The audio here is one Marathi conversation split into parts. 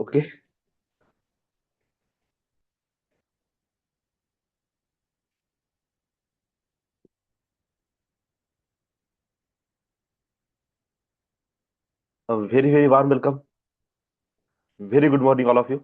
Okay. Very, very warm welcome. Very good morning, all of you.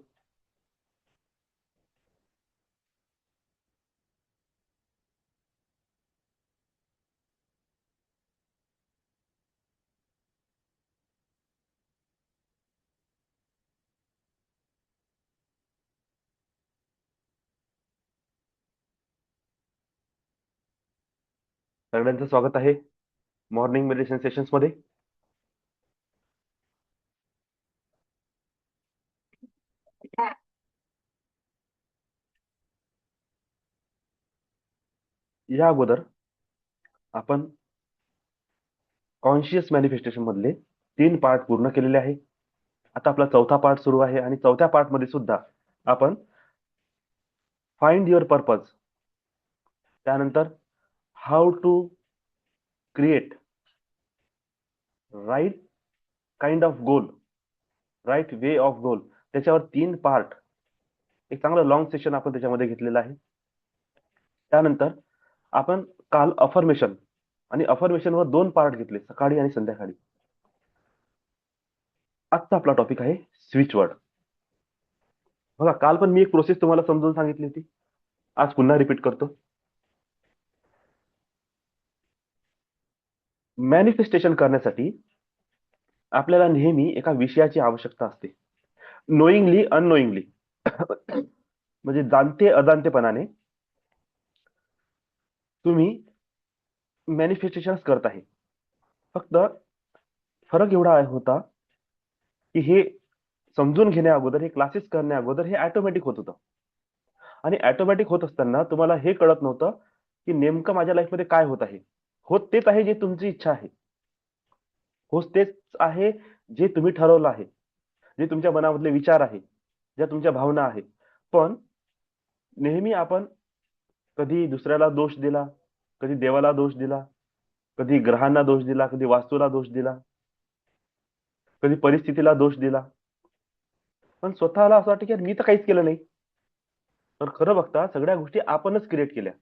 सगळ्यांचं स्वागत आहे मॉर्निंग मेडिटेशन सेशन्स मध्ये. या अगोदर आपण कॉन्शियस मॅनिफेस्टेशन मधले 3 पार्ट पूर्ण केलेले आहे. आता आपला चौथा पार्ट सुरू आहे आणि चौथ्या पार्ट मध्ये सुद्धा आपण फाइंड युअर पर्पज, त्यानंतर how to create right kind of goal, right way of goal, त्याच्यावर 3 पार्ट, एक चांगलं लॉंग सेशन आपण त्याच्यामध्ये घेतलेलं आहे. त्यानंतर आपण काल अफर्मेशन आणि अफर्मेशनवर 2 पार्ट घेतले, सकाळी आणि संध्याकाळी. आजचा आपला टॉपिक आहे स्विच वर्ड. बघा, काल पण मी एक प्रोसेस तुम्हाला समजून सांगितली होती, आज पुन्हा रिपीट करतो. मॅनिफेस्टेशन करण्यासाठी आपल्याला नेहमी एका विषयाची आवश्यकता असते, नोईंगली अननोईंगली. म्हणजे जाणते अजाणतेपणाने तुम्ही मॅनिफेस्टेशन करत आहे. फक्त फरक एवढा होता की हे समजून घेण्या अगोदर, हे क्लासेस करण्या अगोदर हे ऑटोमॅटिक होत होतं. आणि ऑटोमॅटिक होत असताना तुम्हाला हे कळत नव्हतं की नेमकं माझ्या लाईफमध्ये काय होत आहे. होत तेच आहे जे तुमची इच्छा आहे, होत तेच आहे जे तुम्ही ठरवलं आहे, जे तुमच्या मनामधले विचार आहे, ज्या तुमच्या भावना आहेत. पण नेहमी आपण कधी दुसऱ्याला दोष दिला, कधी देवाला दोष दिला, कधी ग्रहांना दोष दिला, कधी वास्तूला दोष दिला, कधी परिस्थितीला दोष दिला. पण स्वतःला असं वाटतं की मी तर काहीच केलं नाही. तर खरं बघता सगळ्या गोष्टी आपणच क्रिएट केल्या.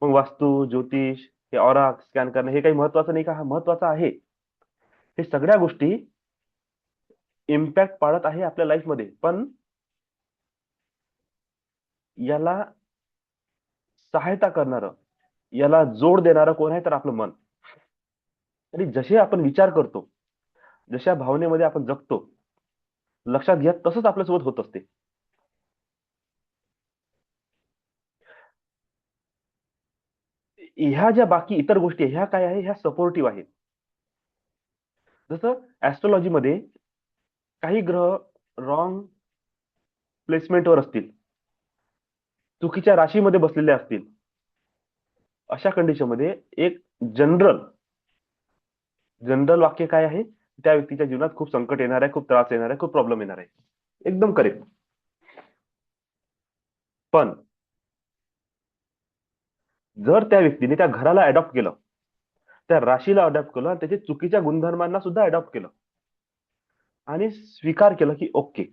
मग वास्तू, ज्योतिष, हे ऑरा स्कॅन करणं हे काही महत्वाचं नाही का? हा महत्वाचा आहे. हे सगळ्या गोष्टी इम्पॅक्ट पाडत आहे आपल्या लाईफमध्ये. पण याला सहायता करणारं, याला जोड देणारं कोण आहे? तर आपलं मन. आणि जसे आपण विचार करतो, जशा भावनेमध्ये आपण जगतो, लक्षात घ्या तसंच आपल्यासोबत होत असते. ह्या ज्या बाकी इतर गोष्टी ह्या काय आहे? ह्या सपोर्टिव्ह आहेत. जसं ऍस्ट्रॉलॉजीमध्ये काही ग्रह रॉंग प्लेसमेंटवर असतील, चुकीच्या राशीमध्ये बसलेले असतील, अशा कंडिशनमध्ये एक जनरल वाक्य काय आहे? त्या व्यक्तीच्या जीवनात खूप संकट येणार आहे, खूप त्रास येणार आहे, खूप प्रॉब्लेम येणार आहे. एकदम करेक्ट. पण जर त्या व्यक्तीने त्या घराला अडॉप्ट केलं, त्या राशीला अडॉप्ट केलं, त्याच्या चुकीच्या गुणधर्मांना सुद्धा अडॉप्ट केलं आणि स्वीकार केलं की okay,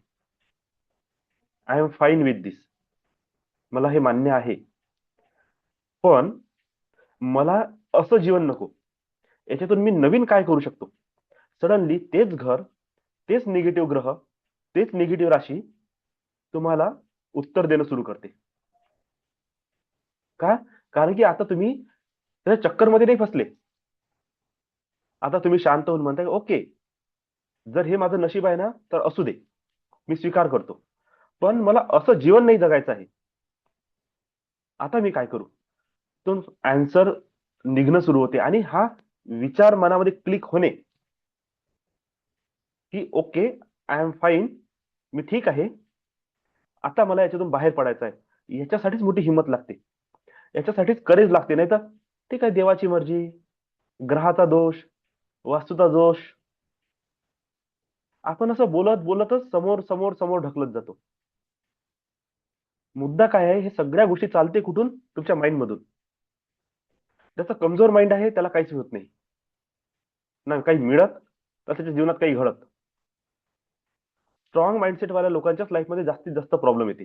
I am fine with this, मला हे मान्य आहे, पण मला असं जीवन नको, याच्यातून मी नवीन काय करू शकतो. सडनली तेच घर, तेच निगेटिव्ह ग्रह, तेच निगेटिव्ह राशी तुम्हाला उत्तर देणं सुरू करते. का? कारण की आता तुम्ही त्या चक्करमध्ये नाही फसले. आता तुम्ही शांत होऊन म्हणताय ओके, जर हे माझं नशीब आहे ना तर असू दे, मी स्वीकार करतो, पण मला असं जीवन नाही जगायचं आहे. आता मी काय करू? तो आन्सर निघणं सुरू होते आणि हा विचार मनामध्ये क्लिक होणे की ओके, आय एम फाईन, मी ठीक आहे, आता मला याच्यातून बाहेर पडायचं आहे. याच्यासाठीच मोठी हिंमत लागते, याच्यासाठीच करेज लागते. नाही तर ठीक आहे, देवाची मर्जी, ग्रहाचा दोष, वास्तूचा दोष, आपण असं बोलत बोलतच समोर समोर समोर ढकलत जातो. मुद्दा काय आहे? हे सगळ्या गोष्टी चालते कुठून? तुमच्या माइंड मधून. त्याचा कमजोर माइंड आहे, त्याला काहीच होत नाही, ना काही मिळत, तर त्याच्या जीवनात काही घडत. स्ट्रॉंग माइंडसेट वाल्या लोकांच्याच लाईफमध्ये जास्तीत जास्त प्रॉब्लेम येते.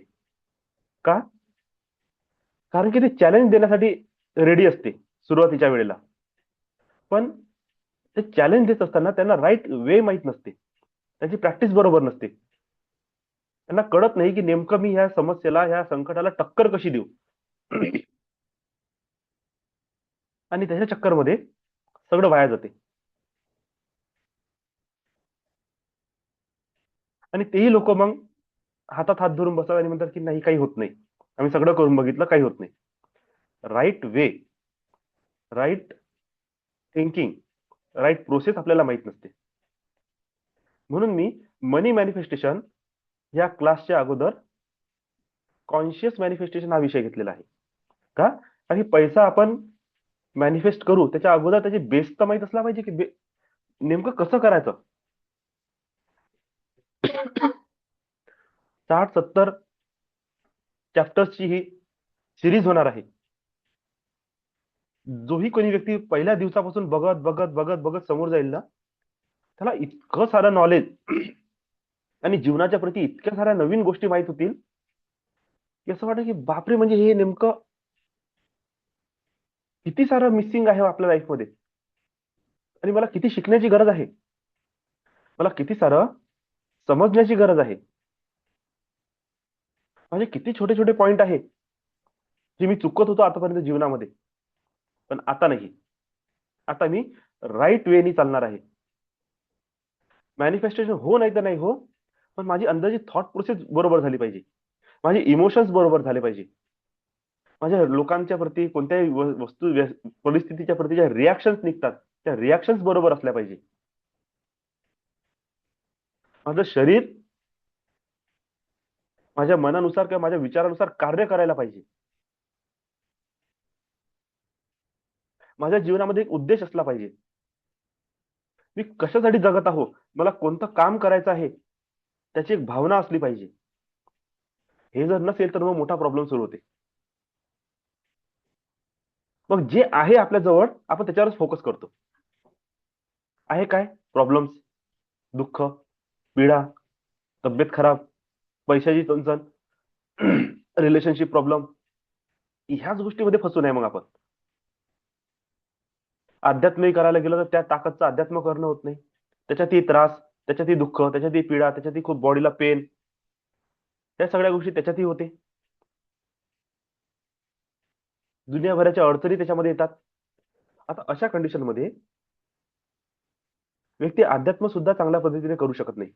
का? कारण की ते चॅलेंज देण्यासाठी रेडी असते सुरुवातीच्या वेळेला, पण ते चॅलेंज देत असताना त्यांना राईट वे माहित नसते, त्यांची प्रॅक्टिस बरोबर नसते. त्यांना कळत नाही की नेमकं मी ह्या समस्येला, ह्या संकटाला टक्कर कशी देऊ. आणि त्याच्या चक्करमध्ये सगळं वाया जाते. आणि तेही लोक मग हातात हात धरून बसतात आणि म्हणतात की नाही, काही होत नाही, आम्ही सगळं करून बघितलं, काही होत नाही. Right way, right thinking, right process आपल्याला माहित नसते. म्हणून मी मनी मॅनिफेस्टेशन या क्लासच्या अगोदर कॉन्शियस मॅनिफेस्टेशन हा विषय घेतलेला आहे. का? आणि पैसा आपण मॅनिफेस्ट करू त्याच्या अगोदर त्याची बेस तर माहित असला पाहिजे की नेमकं कसं करायचं. 60-70 चॅप्टर्सची ही सिरीज होणार आहे. जोही कोणी व्यक्ती पहिल्या दिवसापासून बघत बघत बघत बघत समोर जाईल ना, त्याला इतकं सारं नॉलेज आणि जीवनाच्या प्रती इतक्या साऱ्या नवीन गोष्टी माहित होतील की असं वाटतं की बापरे, म्हणजे हे नेमकं किती सारं मिसिंग आहे आपल्या लाईफमध्ये, आणि मला किती शिकण्याची गरज आहे, मला किती सारं समजण्याची गरज आहे. माझे किती छोटे छोटे पॉइंट आहे जे मी चुकत होतो आतापर्यंत जीवनामध्ये, पण आता नाही. आता मी राईट वेनी चालणार आहे. मॅनिफेस्टेशन हो नाही तर नाही हो, पण माझी अंदाजी थॉट प्रोसेस बरोबर झाली पाहिजे, माझे इमोशन्स बरोबर झाले पाहिजे, माझ्या लोकांच्या प्रती कोणत्याही वस्तू परिस्थितीच्या प्रती ज्या रिॲक्शन्स निघतात त्या रिॲक्शन्स बरोबर असल्या पाहिजे. माझं शरीर माझ्या मनानुसार किंवा माझ्या विचारानुसार कार्य करायला पाहिजे. माझ्या जीवनामध्ये एक उद्देश असला पाहिजे. मी कशासाठी जगत आहो, मला कोणतं काम करायचं आहे, त्याची एक भावना असली पाहिजे. हे जर नसेल तर मग मोठा प्रॉब्लेम सुरू होते. मग जे आहे आपल्या जवळ आपण त्याच्यावरच फोकस करतो. आहे काय प्रॉब्लेम्स, दुःख, पीडा, तब्येत खराब, पैशाची चणचण, रिलेशनशिप प्रॉब्लेम, ह्याच गोष्टीमध्ये फसू नये. मग आपण अध्यात्मही करायला गेलो तर त्या ताकदचं अध्यात्म करणं होत नाही. त्याच्यातही त्रास, त्याच्यातही दुःख, त्याच्यातही पीडा, त्याच्यातही खूप बॉडीला पेन, त्या सगळ्या गोष्टी त्याच्यातही होते. दुनियाभराच्या अडचणी त्याच्यामध्ये येतात. आता अशा कंडिशन मध्ये व्यक्ती अध्यात्म सुद्धा चांगल्या पद्धतीने करू शकत नाही.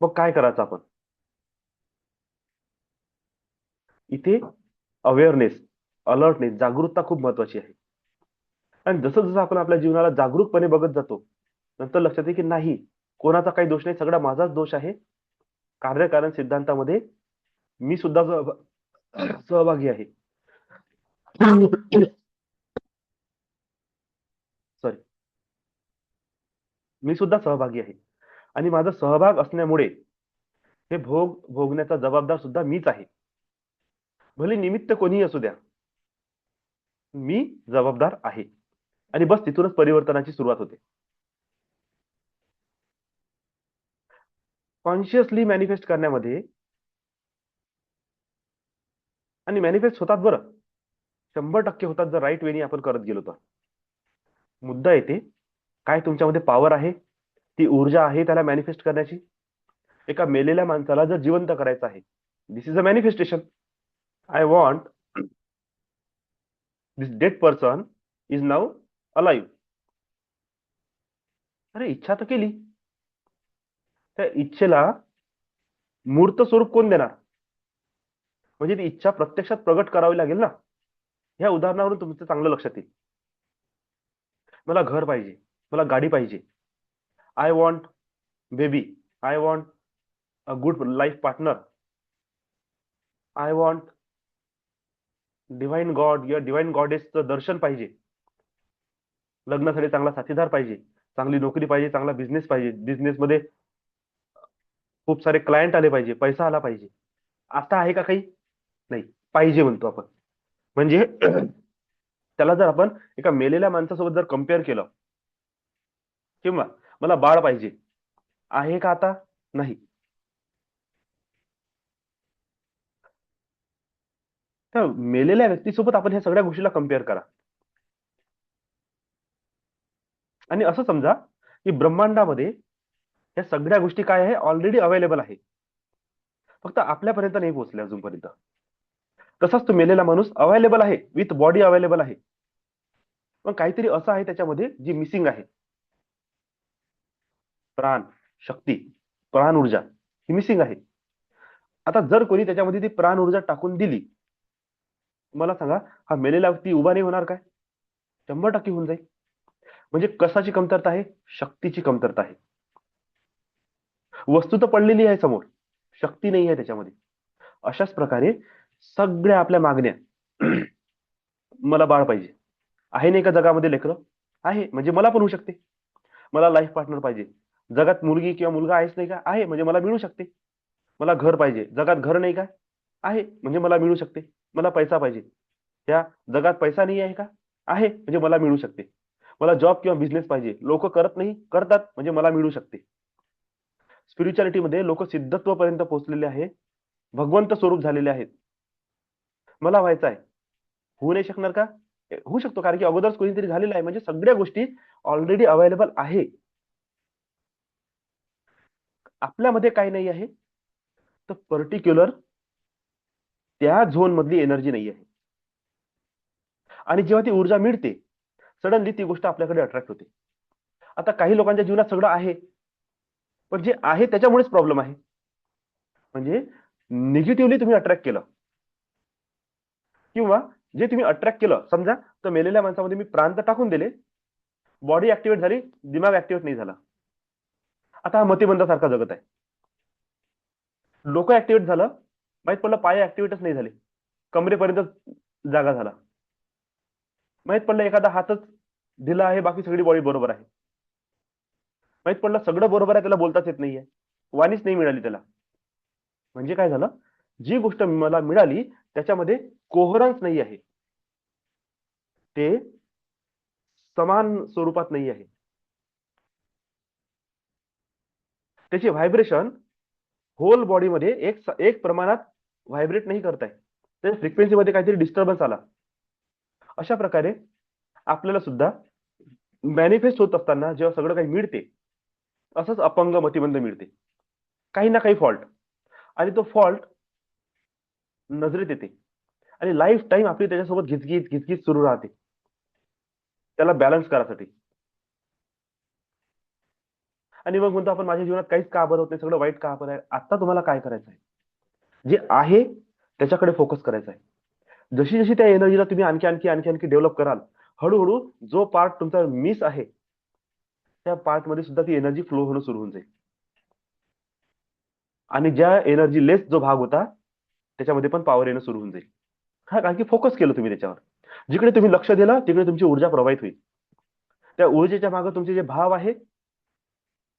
मग काय करायचं आपण? इथे अवेअरनेस, अलर्टनेस, जागरूकता खूप महत्वाची आहे. आणि जसं जसं आपण आपल्या जीवनाला जागरूकपणे बघत जातो, नंतर लक्षात येते की नाही, कोणाचा काही दोष नाही, सगळा माझाच दोष आहे. कार्यकारण सिद्धांतामध्ये मी सुद्धा सहभागी आहे. सॉरी, मी सुद्धा सहभागी आहे. आणि माझा सहभाग असण्यामुळे हे भोगण्याचा जबाबदार सुद्धा मीच आहे. भले निमित्त कोणीही असू द्या, मी जबाबदार आहे. आणि बस तिथूनच परिवर्तनाची सुरुवात होते. कॉन्शियसली मॅनिफेस्ट करण्यामध्ये, आणि मॅनिफेस्ट होतात बरं, 100% होतात जर राईट वेनी आपण करत गेलो तर. मुद्दा येते काय तुमच्यामध्ये पॉवर आहे, ती ऊर्जा आहे त्याला मॅनिफेस्ट करण्याची. एका मेलेल्या माणसाला जर जिवंत करायचं आहे, this is a manifestation. I want this dead person is now alive. अरे इच्छा तर केली, त्या इच्छेला मूर्त स्वरूप कोण देणार? म्हणजे ती इच्छा प्रत्यक्षात प्रगट करावी लागेल ना. ह्या उदाहरणावरून तुमचं चांगलं लक्षात येईल. मला घर पाहिजे, मला गाडी पाहिजे, I want baby, I want a good life partner, I want divine God या डिव्हाइन गॉडेसचं दर्शन पाहिजे, लग्नासाठी चांगला साथीदार पाहिजे, चांगली नोकरी पाहिजे, चांगला बिझनेस पाहिजे, बिझनेसमध्ये खूप सारे क्लायंट आले पाहिजे, पैसा आला पाहिजे. आता आहे का काही? नाही, पाहिजे म्हणतो आपण. म्हणजे त्याला जर आपण एका मेलेल्या माणसासोबत जर कम्पेअर केलं, किंवा मला बाळ पाहिजे आहे का आता? नाही. त्या मेलेल्या व्यक्तीसोबत आपण ह्या सगळ्या गोष्टीला कम्पेअर करा आणि असं समजा की ब्रह्मांडामध्ये या सगळ्या गोष्टी काय आहे, ऑलरेडी अवेलेबल आहे, फक्त आपल्यापर्यंत नाही पोहोचल्या अजूनपर्यंत. तसाच तो मेलेला माणूस अवेलेबल आहे, विथ बॉडी अवेलेबल आहे, पण काहीतरी असं आहे त्याच्यामध्ये जी मिसिंग आहे. प्राण शक्ती, प्राण ऊर्जा ही मिसिंग आहे. आता जर कोणी त्याच्यामध्ये ती प्राण ऊर्जा टाकून दिली, मला सांगा, हा मेलेला व्यक्ती उभा नाही होणार काय? 100% होऊन जाईल. म्हणजे कशाची कमतरता आहे? शक्तीची कमतरता आहे. वस्तू तर पडलेली आहे समोर, शक्ती नाही आहे त्याच्यामध्ये. अशाच प्रकारे सगळ्या आपल्या मागण्या मला बाळ पाहिजे आहे, नाही का जगामध्ये लेकरं आहे, म्हणजे मला पण होऊ शकते. मला लाईफ पार्टनर पाहिजे, जगात मुलगी किंवा मुलगा आहेच नाही का? आहे, म्हणजे मला मिळू शकते. मला घर पाहिजे, जगात घर नाही का? आहे, म्हणजे मला मिळू शकते. मला पैसा पाहिजे, त्या जगात पैसा नाही आहे का? आहे, म्हणजे मला मिळू शकते. मला जॉब किंवा बिझनेस पाहिजे, लोक करत नाही, करतात, म्हणजे मला मिळू शकते. स्पिरिच्युअलिटीमध्ये लोक सिद्धत्वपर्यंत पोहोचलेले आहे, भगवंत स्वरूप झालेले आहेत. मला व्हायचं आहे, होऊ नाही शकणार का? होऊ शकतो, कारण की अगोदरच कोणीतरी झालेलं आहे, म्हणजे सगळ्या गोष्टी ऑलरेडी अवेलेबल आहे. आपल्यामध्ये काय नाही आहे, तर पर्टिक्युलर त्या झोन मधली एनर्जी नाही आहे. आणि जेव्हा ती ऊर्जा मिळते, सडनली ती गोष्ट आपल्याकडे अट्रॅक्ट होते. आता काही लोकांच्या जीवनात सगळं आहे, पण जे आहे त्याच्यामुळेच प्रॉब्लेम आहे. म्हणजे निगेटिव्हली तुम्ही अट्रॅक्ट केलं, किंवा जे तुम्ही अट्रॅक्ट केलं, समजा तर मेलेल्या माणसामध्ये मी प्राण तर टाकून दिले, बॉडी ऍक्टिव्हेट झाली, दिमाग ऍक्टिव्हेट नाही झाला. आता हा मतिमंदासारखा जगत आहे. डोकं ऍक्टिव्हेट झालं, माहित पडलं पाय ऍक्टिव्हेटच नाही झाले, कमरेपर्यंत जागा झाला. माहित पडलं एखादा हातच ढिला आहे, बाकी सगळी बॉडी बरोबर आहे. माहित पडलं सगळं बरोबर आहे, त्याला बोलताच येत नाहीये, वाणीच नाही मिळाली त्याला. म्हणजे काय झालं, जी गोष्ट मला मिळाली त्याच्यामध्ये कोहरन्स नाही आहे, ते समान स्वरूपात नाही आहे, त्याची व्हायब्रेशन होल बॉडीमध्ये एक प्रमाणात व्हायब्रेट नाही करत आहे, त्या फ्रिक्वेन्सीमध्ये काहीतरी डिस्टर्बन्स आला. अशा प्रकारे आपल्याला सुद्धा मॅनिफेस्ट होत असताना जेव्हा सगळं काही मिळते, असंच अपंग मतिमंद मिळते, काही ना काही फॉल्ट, आणि तो फॉल्ट नजरेत येते, आणि लाईफ टाईम आपली त्याच्यासोबत घिचगीच घिचगीच सुरू राहते त्याला बॅलन्स करासाठी. आणि मग म्हणतो आपण, माझ्या जीवनात काहीच का बरं होत नाही, सगळं वाईट का बरं आहे. आता तुम्हाला काय करायचं आहे, जे आहे त्याच्याकडे फोकस करायचा आहे. जशी जशी त्या एनर्जीला तुम्ही आणखी आणखी आणखी आणखी डेव्हलप कराल, हळूहळू जो पार्ट तुमचा मिस आहे त्या पार्ट मध्ये सुद्धा ती एनर्जी फ्लो होणं सुरू होऊन जाईल, आणि ज्या एनर्जी लेस जो भाग होता त्याच्यामध्ये पण पॉवर येणं सुरू होऊन जाईल. हा, कारण की फोकस केलं तुम्ही त्याच्यावर. जिकडे तुम्ही लक्ष दिलं तिकडे तुमची ऊर्जा प्रवाहित होईल, त्या ऊर्जेच्या मागे तुमचे जे भाव आहे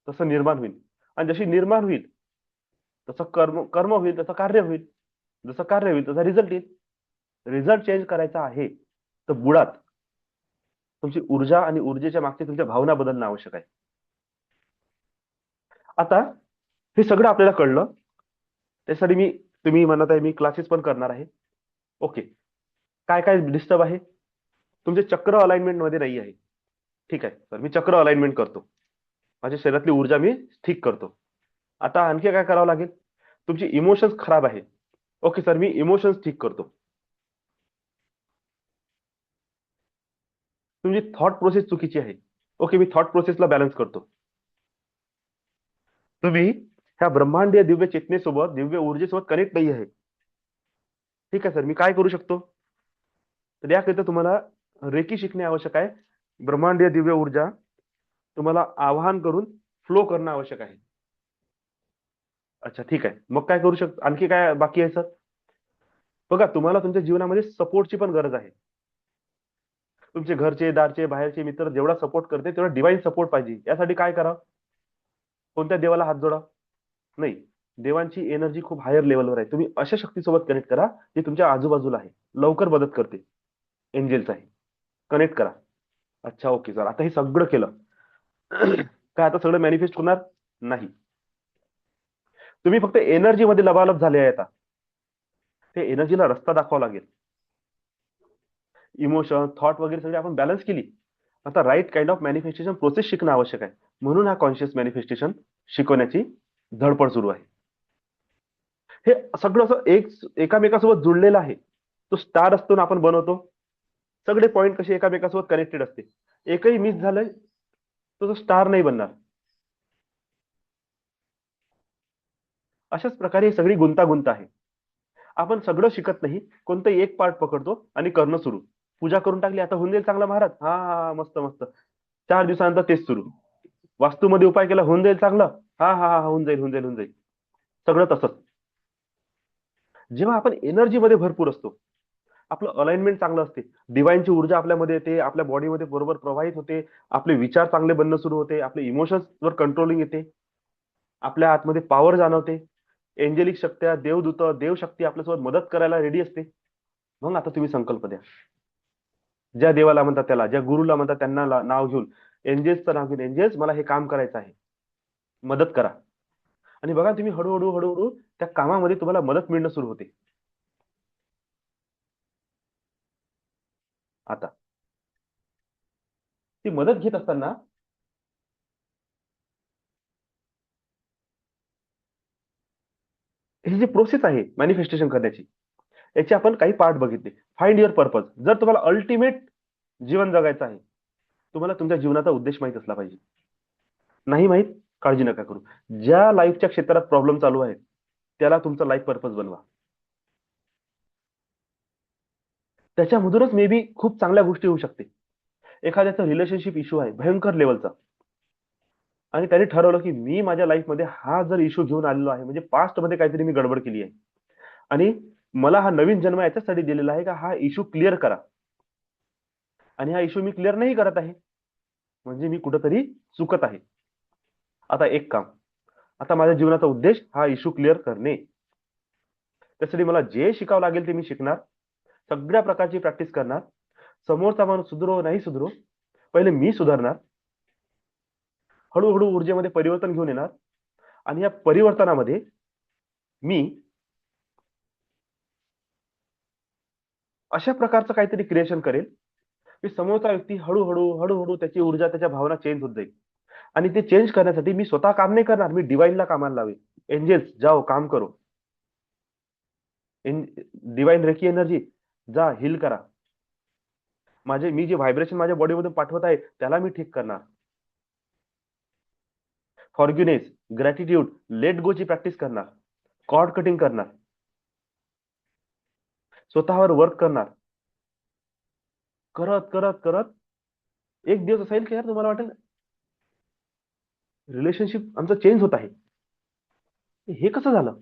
तसं निर्माण होईल, आणि जशी निर्माण होईल तसं कर्म कर्म होईल, तसं कार्य होईल, जसं कार्य होईल तसा रिझल्ट येईल. रिझल्ट चेंज करायचा आहे तर बुडात तुमची ऊर्जा आणि ऊर्जेच्या मागचे तुमच्या भावना बदलणं आवश्यक आहे. आता हे सगळं आपल्याला कळलं, त्यासाठी तुम्ही म्हणत आहे मी क्लासेस पण करणार आहे. ओके, काय काय डिस्टर्ब आहे? तुमचे चक्र अलाइनमेंट मध्ये नाही आहे. ठीक आहे सर, मी चक्र अलाइनमेंट करतो, माझ्या शरीरातली ऊर्जा मी ठीक करतो. आता आणखी काय करावं लागेल? तुमची इमोशन्स खराब आहे. ओके सर, मी इमोशन्स ठीक करतो. तुमची थॉट प्रोसेस चुकीची आहे. ओके, मी थॉट प्रोसेसला बॅलन्स करतो. तुम्ही ह्या ब्रह्मांडीय दिव्य चेतनेसोबत, दिव्य ऊर्जेसोबत कनेक्ट नाही आहे. ठीक आहे सर, मी काय करू शकतो? तर याकरिता तुम्हाला रेकी शिकणे आवश्यक आहे. ब्रह्मांडीय दिव्य ऊर्जा तुम्हाला आवाहन करून फ्लो करणं आवश्यक आहे. अच्छा, ठीक आहे. मग काय करू शकतो, आणखी काय बाकी आहे सर? बघा, तुम्हाला तुमच्या जीवनामध्ये सपोर्टची पण गरज आहे. तुमचे घरचे, दारचे, बाहेरचे मित्र जेवढा सपोर्ट करते तेवढा डिवाइन सपोर्ट पाहिजे. यासाठी काय करा? कोणत्या देवाला हात जोडा? नाही, देवांची एनर्जी खूप हायर लेवलवर आहे. तुम्ही अशा शक्तीसोबत कनेक्ट करा जी तुमच्या आजूबाजूला आहे, लवकर मदत करते. एंजेल्स आहे. कनेक्ट करा. अच्छा, ओके सर, आता हे सगळं केलं. काय आता सगळं मॅनिफेस्ट होणार नाही. तुम्ही फक्त एनर्जी मध्ये लबालब झाले आहे. आता ते एनर्जीला रस्ता दाखवावा लागेल. इमोशन, थॉट वगैरे सगळे आपण बॅलन्स केली. आता right kind of manifestation process शिकणं आवश्यक आहे. म्हणून हा कॉन्शियस मॅनिफेस्टेशन शिकवण्याची धडपड सुरू आहे. हे सगळं असं एकामेकासोबत जुळलेलं आहे. तो स्टार असतो ना आपण बनवतो, सगळे पॉइंट कसे एकामेकासोबत कनेक्टेड असते. एकही मिस झालंय तो स्टार नाही बनणार. अशाच प्रकारे ही सगळी गुंतागुंत आहे. आपण सगळं शिकत नाही, कोणतंही एक पार्ट पकडतो आणि करणं सुरू. पूजा करून टाकली, आता होऊन जाईल चांगला महाराज. हा हा, मस्त मस्त. 4 दिवसानंतर तेच सुरू. वास्तूमध्ये उपाय केला, होऊन जाईल चांगलं. हा हा हा, होऊन जाईल होऊन जाईल होऊन जाईल. सगळं तसंच. जेव्हा आपण एनर्जीमध्ये भरपूर असतो, आपलं अलाइनमेंट चांगलं असते, डिवाइनची ऊर्जा आपल्यामध्ये येते, आपल्या बॉडीमध्ये बरोबर प्रवाहित होते, आपले विचार चांगले बनणं सुरू होते, आपले इमोशन्सवर कंट्रोलिंग येते, आपल्या आतमध्ये पॉवर जाणवते, एंजेलिक शक्त्या, देवदूत, देवशक्ती आपल्यासोबत मदत करायला रेडी असते. मग आता तुम्ही संकल्प द्या. ज्या देवाला म्हणतात त्याला, ज्या गुरुला म्हणतात त्यांना नाव घेऊन, एंजेल्सचं नाव घेऊन, एंजेल्स मला हे काम करायचं आहे, मदत करा. आणि बघा तुम्ही हळूहळू हळूहळू त्या कामामध्ये तुम्हाला मदत मिळणं सुरू होते. आता ती मदत घेत असताना ही जी प्रोसेस आहे मॅनिफेस्टेशन करण्याची, याचे आपण काही पार्ट बघितले. Find your purpose. जर तुम्हाला अल्टिमेट जीवन जगायचं आहे, तुम्हाला तुमच्या जीवनाचा उद्देश माहित असला पाहिजे. नाही माहित, काळजी नका करू. ज्या लाईफच्या क्षेत्रात प्रॉब्लेम चालू आहे त्याला तुमचा लाईफ पर्पज बनवा. त्याच्यामधूनच मे बी खूप चांगल्या गोष्टी होऊ शकते. एखाद्याचा रिलेशनशिप इश्यू आहे भयंकर लेवलचा, आणि त्याने ठरवलं की मी माझ्या लाईफमध्ये हा जर इश्यू घेऊन आलेलो आहे, म्हणजे पास्ट मध्ये काहीतरी मी गडबड केली आहे, आणि मला हा नवीन जन्म याच्यासाठी दिलेला आहे का हा इश्यू क्लिअर करा, आणि हा इश्यू मी क्लिअर नाही करत आहे, म्हणजे मी कुठंतरी चुकत आहे. आता एक काम, आता माझ्या जीवनाचा उद्देश हा इश्यू क्लिअर करणे. त्यासाठी मला जे शिकावं लागेल ते मी शिकणार, सगळ्या प्रकारची प्रॅक्टिस करणार. समोरचा माणूस सुधरो नाही सुधरो, पहिले मी सुधारणार. हळूहळू ऊर्जेमध्ये परिवर्तन घेऊन येणार, आणि या परिवर्तनामध्ये मी अशा प्रकारचं काहीतरी क्रिएशन करेल की समोरचा व्यक्ती हळूहळू हळूहळू त्याची ऊर्जा, त्याच्या भावना चेंज होत जाईल. आणि ते चेंज करण्यासाठी मी स्वतः काम नाही करणार, मी डिवाइनला कामाला लावेल. एंजेल्स जाओ काम करो, डिवाइन रेकी एनर्जी जा हिल करा. माझे मी जे व्हायब्रेशन माझ्या बॉडीमधून पाठवत आहे त्याला मी ठीक करणार. फॉर्ग्युनेस, ग्रॅटिट्यूड, लेट गो ची प्रॅक्टिस करणार. कॉर्ड कटिंग करणार, स्वतःवर वर्क करणार. करत करत करत एक दिवस असा येईल की यार तुम्हाला वाटेल रिलेशनशिप आमचं चेंज होत आहे. हे कसं झालं?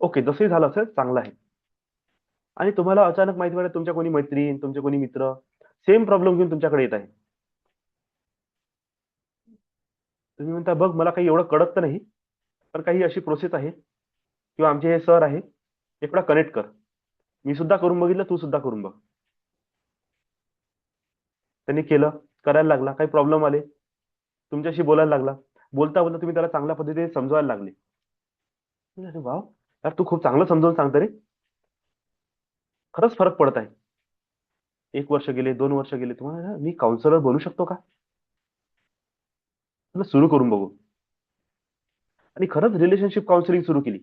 ओके, जसंही झालं असेल चांगलं आहे. आणि तुम्हाला अचानक माहिती पडेल तुमच्या कोणी मैत्रीण, तुमचे कोणी मित्र सेम प्रॉब्लेम घेऊन तुमच्याकडे येत आहे. तुम्ही म्हणता बघ मला काही एवढं कळत तर नाही, पण काही अशी प्रोसेस आहे, किंवा आमचे हे सर आहे, एकदा कनेक्ट कर. मी सुद्धा करून बघितलं, तू सुद्धा करून बघ. त्यांनी केलं, करायला लागला, काही प्रॉब्लेम आले, तुमच्याशी बोलायला लागला. बोलता बोलता तुम्ही त्याला चांगल्या पद्धतीने समजवायला लागले. अरे वाव, यार तू खूप चांगलं समजावून सांगते रे. खरंच फरक पडत आहे. 1 वर्ष गेले, 2 वर्ष गेले, तुम्हाला मी काउन्सिलर बनू शकतो का, सुरू करून बघू. आणि खरंच रिलेशनशिप काउन्सिलिंग सुरू केली.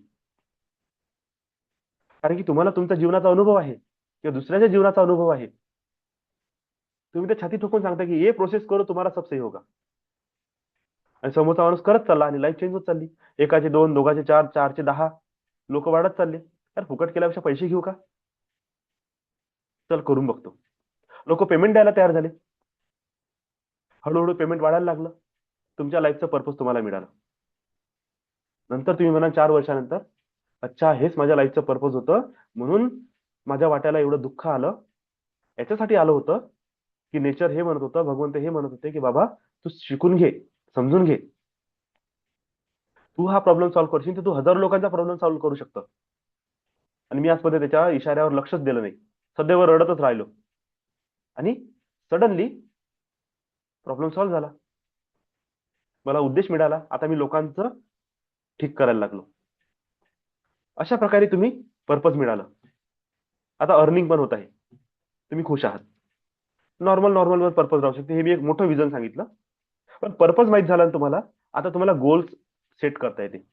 कारण की तुम्हाला तुमच्या जीवनाचा अनुभव आहे किंवा दुसऱ्याच्या जीवनाचा अनुभव आहे. तुम्ही त्या छाती ठोकून सांगता की ये प्रोसेस करो तुम्हाला सब सही होगा. आणि समोरचा माणूस करत चालला आणि लाईफ चेंज होत चालली. एकाचे 2, दोघाचे 4, 4चे 10 लोक वाढत चालले. यार फुकट केल्यापेक्षा पैसे घेऊ का, चल करून बघतो. लोक पेमेंट द्यायला तयार झाले. हळूहळू पेमेंट वाढायला लागलं. तुमच्या लाईफचं पर्पज तुम्हाला मिळालं. नंतर तुम्ही म्हणा 4 वर्षानंतर, अच्छा हेच माझ्या लाईफचं पर्पज होतं, म्हणून माझ्या वाट्याला एवढं दुःख आलं. याच्यासाठी आलं होतं की नेचर हे म्हणत होतं, भगवंत हे म्हणत होते की बाबा तू शिकून घे, समजून घे. तू हा प्रॉब्लेम सॉल्व्ह करशील तर तू हजारो लोकांचा प्रॉब्लेम सॉल्व्ह करू शकतो. आणि मी आजपर्यंत त्याच्या इशाऱ्यावर लक्षच दिलं नाही, सदैव रडतच राहिलो. आणि सडनली प्रॉब्लेम सॉल्व्ह झाला. मला उद्देश मिळाला. आता मी लोकांचं ठीक करायला लागलो. अशा प्रकारे तुम्ही पर्पज मिळालं. आता अर्निंग पण होत आहे. तुम्ही खुश आहात. नॉर्मल वर पर्पज राहू शकते. हे मी एक मोठं विजन सांगितलं. पण पर्पज माहित झाला ना तुम्हाला, आता तुम्हाला गोल्स सेट करता येते.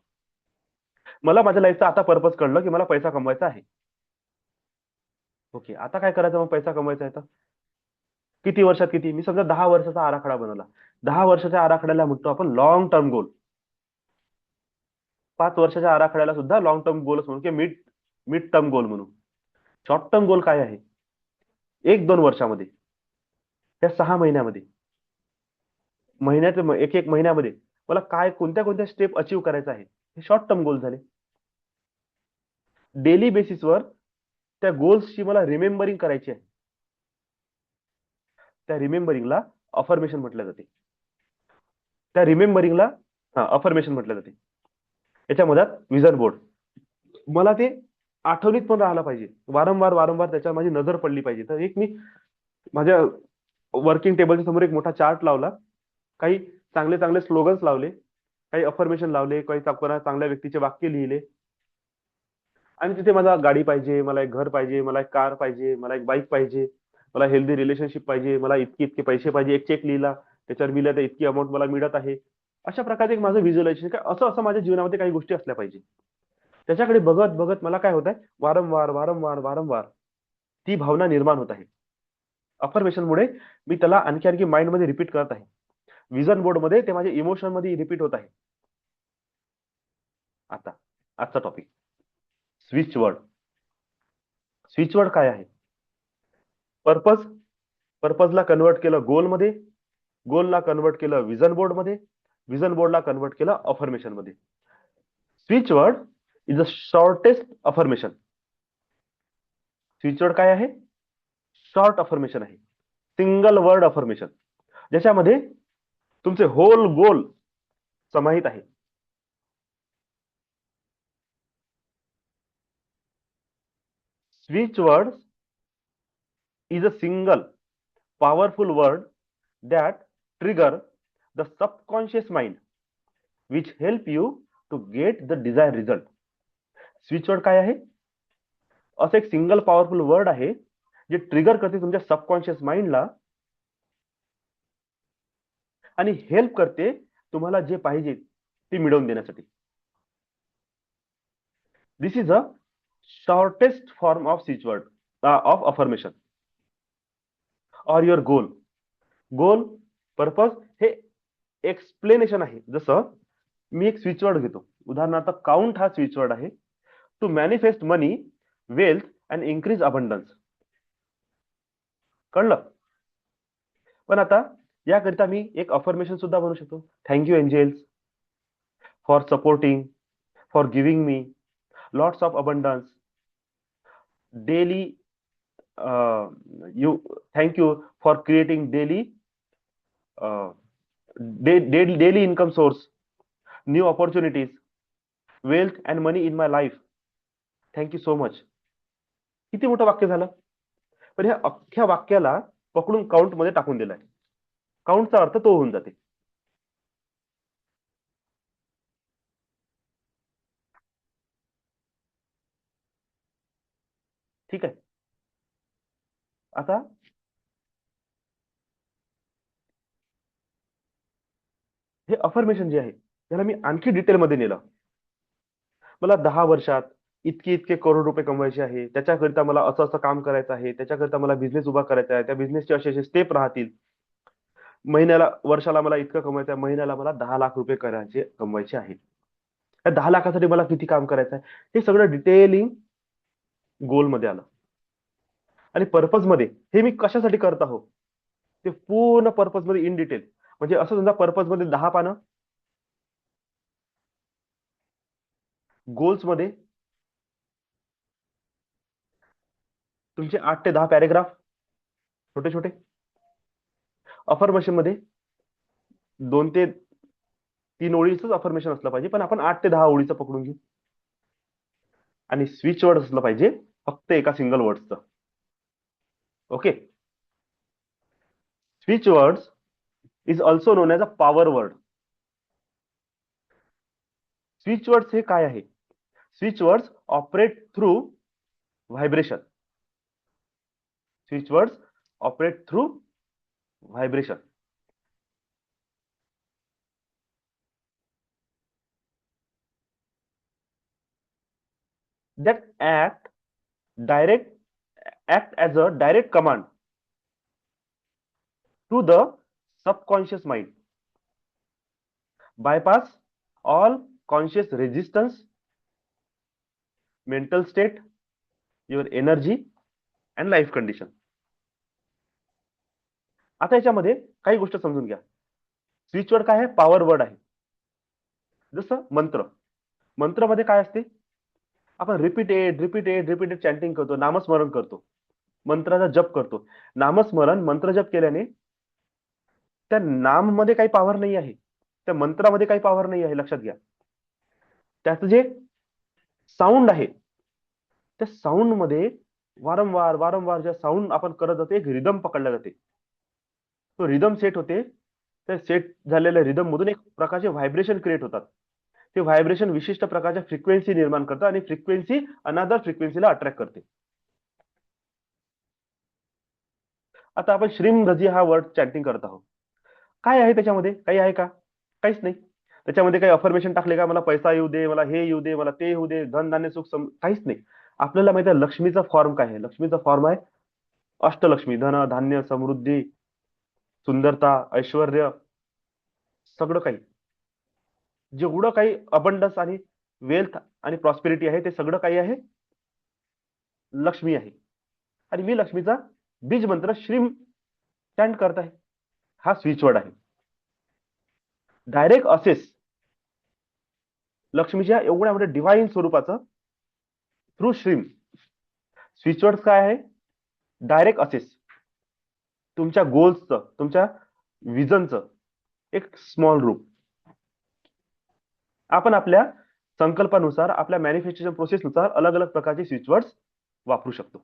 मला माझ्या लाईफचा आता पर्पज कळलं की मला पैसा कमवायचा आहे. ओके, आता काय करायचं मग पैसा कमवायचा आहे तर? किती वर्षात किती? मी समजा 10 वर्षाचा आराखडा बनवला. 10 वर्षाच्या आराखड्याला म्हणतो आपण लॉंग टर्म गोल. 5 वर्षाच्या आराखड्याला सुद्धा लॉंग टर्म गोल्स म्हणून किंवा मिड टर्म गोल म्हणून. शॉर्ट टर्म गोल काय आहे? 1-2 वर्षामध्ये, त्या 6 महिन्यामध्ये, एक महिन्यामध्ये मला काय कोणत्या स्टेप अचीव्ह करायचा आहे, हे शॉर्ट टर्म गोल झाले. डेली बेसिसवर त्या गोल्सची मला रिमेंबरिंग करायची आहे. त्या रिमेंबरिंगला अफर्मेशन म्हटलं जाते. त्या रिमेंबरिंगला अफर्मेशन म्हटलं जाते. याच्यामध्ये विजन बोर्ड, मला ते आठवणीत पण राहायला पाहिजे. वारंवार त्याच्यावर माझी नजर पडली पाहिजे. तर एक मी माझ्या वर्किंग टेबलच्या समोर एक मोठा चार्ट लावला. काही चांगले स्लोगन्स लावले, काही अफर्मेशन लावले, काही चांगल्या व्यक्तीचे वाक्य लिहिले. आणि तिथे मला गाडी पाहिजे, मला एक घर पाहिजे, मला एक कार पाहिजे, मला एक बाईक पाहिजे, मला हेल्दी रिलेशनशिप पाहिजे, मला इतके पैसे पाहिजे. एक चेक लिहिला, त्याच्यावर लिहिलं तर इतकी अमाऊंट मला मिळत आहे. अशा प्रकारे एक माझं व्हिज्युअलायझेशन, काय असं माझ्या जीवनामध्ये काही गोष्टी असल्या पाहिजे. त्याच्याकडे बघत बघत मला काय होत आहे, वारंवार ती भावना निर्माण होत आहे. अफर्मेशनमुळे मी त्याला आणखी माइंडमध्ये रिपीट करत आहे. विजन बोर्डमध्ये ते माझ्या इमोशन मध्ये रिपीट होत आहे. आता आजचा topic, switch word. Switch word काय आहे? पर्पजला कन्वर्ट केलं गोलमध्ये, गोलला कन्वर्ट केलं विजन बोर्डमध्ये, विजन बोर्डला कन्वर्ट केलं अफर्मेशन मध्ये. Switch word is the shortest affirmation. Switch word काय आहे? शॉर्ट अफर्मेशन आहे. सिंगल वर्ड अफर्मेशन, ज्याच्यामध्ये तुमचे होल गोल समाहित आहे. Switch word is a single powerful word that trigger the subconscious mind which help you to get the desired result. Switch word काय आहे? असं एक सिंगल पॉवरफुल वर्ड आहे जे ट्रिगर करते तुमच्या सबकॉन्शियस माइंडला आणि हेल्प करते तुम्हाला जे पाहिजे ते मिळवून देण्यासाठी. This is a shortest form of switch word of affirmation or your goal purpose हे एक्सप्लेनेशन आहे. जसं मी एक स्विच वर्ड घेतो, उदाहरणार्थ काउंट हा स्विच वर्ड आहे. To manifest money, wealth and increase abundance. कळलं? पण आता याकरिता मी एक अफर्मेशन सुद्धा बनवू शकतो. Thank you angels for supporting, for giving me lots of abundance daily. Thank you for creating daily income source, new opportunities, wealth and money in my life. Thank you so much. किती मोठं वाक्य झालं. पण ह्या अख्ख्या वाक्याला पकडून काउंट मध्ये टाकून दिलाय. काउंटचा अर्थ तो होऊन जाते. ठीक आहे. आता हे अफर्मेशन जे आहे त्याला मी आणखी डिटेलमध्ये नेलं. मला 10 वर्षात इतके करोड रुपये कमवायचे आहे, त्याच्याकरिता मला असं काम करायचं आहे, त्याच्याकरिता मला बिझनेस उभा करायचा आहे, त्या बिझनेसचे असे स्टेप राहतील. वर्षाला मला इतकं कमवायचं आहे, महिन्याला मला 10 लाख रुपये कमवायचे आहेत. त्या 10 लाखासाठी मला किती काम करायचं आहे, हे सगळं डिटेलिंग गोलमध्ये आलं. आणि पर्पज मध्ये हे मी कशासाठी करत आहो ते पूर्ण पर्पज मध्ये इन डिटेल. म्हणजे असं समजा पर्पज मध्ये 10 पानं, गोल्स मध्ये तुमचे 8 ते 10 पॅरेग्राफ छोटे छोटे, अफर्मेशन मध्ये 2 ते 3 ओळीच अफर्मेशन असलं पाहिजे, पण आपण 8 ते 10 ओळीचं पकडून घेऊ. आणि स्विच वर्ड असलं पाहिजे फक्त एका सिंगल वर्डचं. Okay. Switch words is also known as a power word. Switch words हे काय आहे? Switch words operate through vibration. Switch words operate through vibration. that direct act as a direct command to the subconscious mind, bypass all conscious resistance, mental state, your energy and life condition. आता याच्यामध्ये काही गोष्ट समजून घ्या. स्विच वर्ड काय आहे? पॉवर वर्ड आहे. जसं मंत्र. मंत्रामध्ये काय असते? आपण रिपीटेड चॅन्टिंग करतो, नामस्मरण करतो, मंत्राचा जप करतो. नामस्मरण, मंत्र जप केल्याने त्या नाम मध्ये काही पॉवर नाही आहे, त्या मंत्रामध्ये काही पॉवर नाही आहे, लक्षात घ्या. त्याचं जे साऊंड आहे, त्या साऊंड मध्ये वारंवार ज्या साऊंड आपण करत जातो, एक रिदम पकडला जाते. तो रिदम सेट होते. त्या सेट झालेल्या रिदम मधून एक प्रकारचे व्हायब्रेशन क्रिएट होतात. ते व्हायब्रेशन विशिष्ट प्रकारच्या फ्रिक्वेन्सी निर्माण करतात आणि फ्रिक्वेन्सी अनदर फ्रिक्वेन्सीला अट्रॅक्ट करते. आता आपण श्रीम रजी हा वर्ड चॅन्टिंग करत आहोत. काय आहे त्याच्यामध्ये? काही आहे का? काहीच नाही. त्याच्यामध्ये काही अफर्मेशन टाकले का? मला पैसा येऊ दे, मला हे येऊ दे, मला ते येऊ दे, धन धान्य सुख काहीच नाही. आपल्याला माहिती आहे लक्ष्मीचा फॉर्म काय आहे. लक्ष्मीचा फॉर्म आहे अष्टलक्ष्मी. धन, धान्य, समृद्धी, सुंदरता, ऐश्वर्य, सगळं काही, जेवढं काही अबंडन्स आणि वेल्थ आणि प्रॉस्पेरिटी आहे, ते सगळं काही आहे लक्ष्मी आहे. आणि मी लक्ष्मीचा बीज मंत्र श्रीम चॅन्ट करत आहे. हा स्विच वर्ड आहे. डायरेक्ट असेस लक्ष्मीच्या एवढ्या मोठ्या डिव्हाइन स्वरूपाचं थ्रू श्रीम. स्विच वर्ड काय आहे? Direct assess. तुमच्या गोल्सचं, तुमच्या विजनचं एक स्मॉल रूप. आपण आपल्या संकल्पानुसार, आपल्या मॅनिफेस्टेशन प्रोसेसनुसार अलग अलग प्रकारचे स्विच वर्ड्स वापरू शकतो.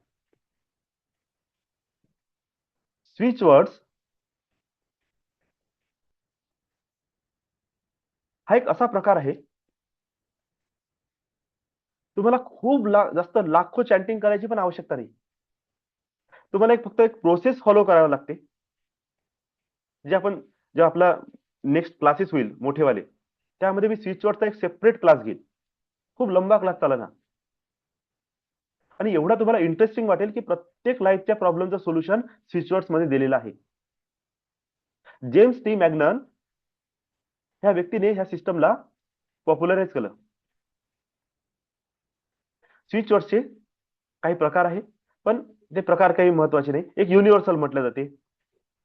स्विच वर्ड्स हा एक असा प्रकार आहे, तुम्हाला खूप जास्त लाखो चॅन्टिंग करायची पण आवश्यकता नाही. तुम्हाला फक्त एक प्रोसेस फॉलो करावी लागते. जे आपण, जेव्हा आपला नेक्स्ट क्लासेस होईल मोठेवाले, त्यामध्ये मी स्विच वर्डचा एक सेपरेट क्लास घेईल. खूप लंबा क्लास चालणार आणि एवढा तुम्हाला इंटरेस्टिंग वाटेल की प्रत्येक लाईफच्या प्रॉब्लेमचं सोल्युशन स्विच वर्ड्स मध्ये दिलेलं आहे. जेम्स टी मॅग्नन ह्या व्यक्तीने ह्या सिस्टमला पॉप्युलराइज केलं. स्विच वर्डचे काही प्रकार आहे, पण ते प्रकार काही महत्वाचे नाही. एक युनिव्हर्सल म्हटलं जाते,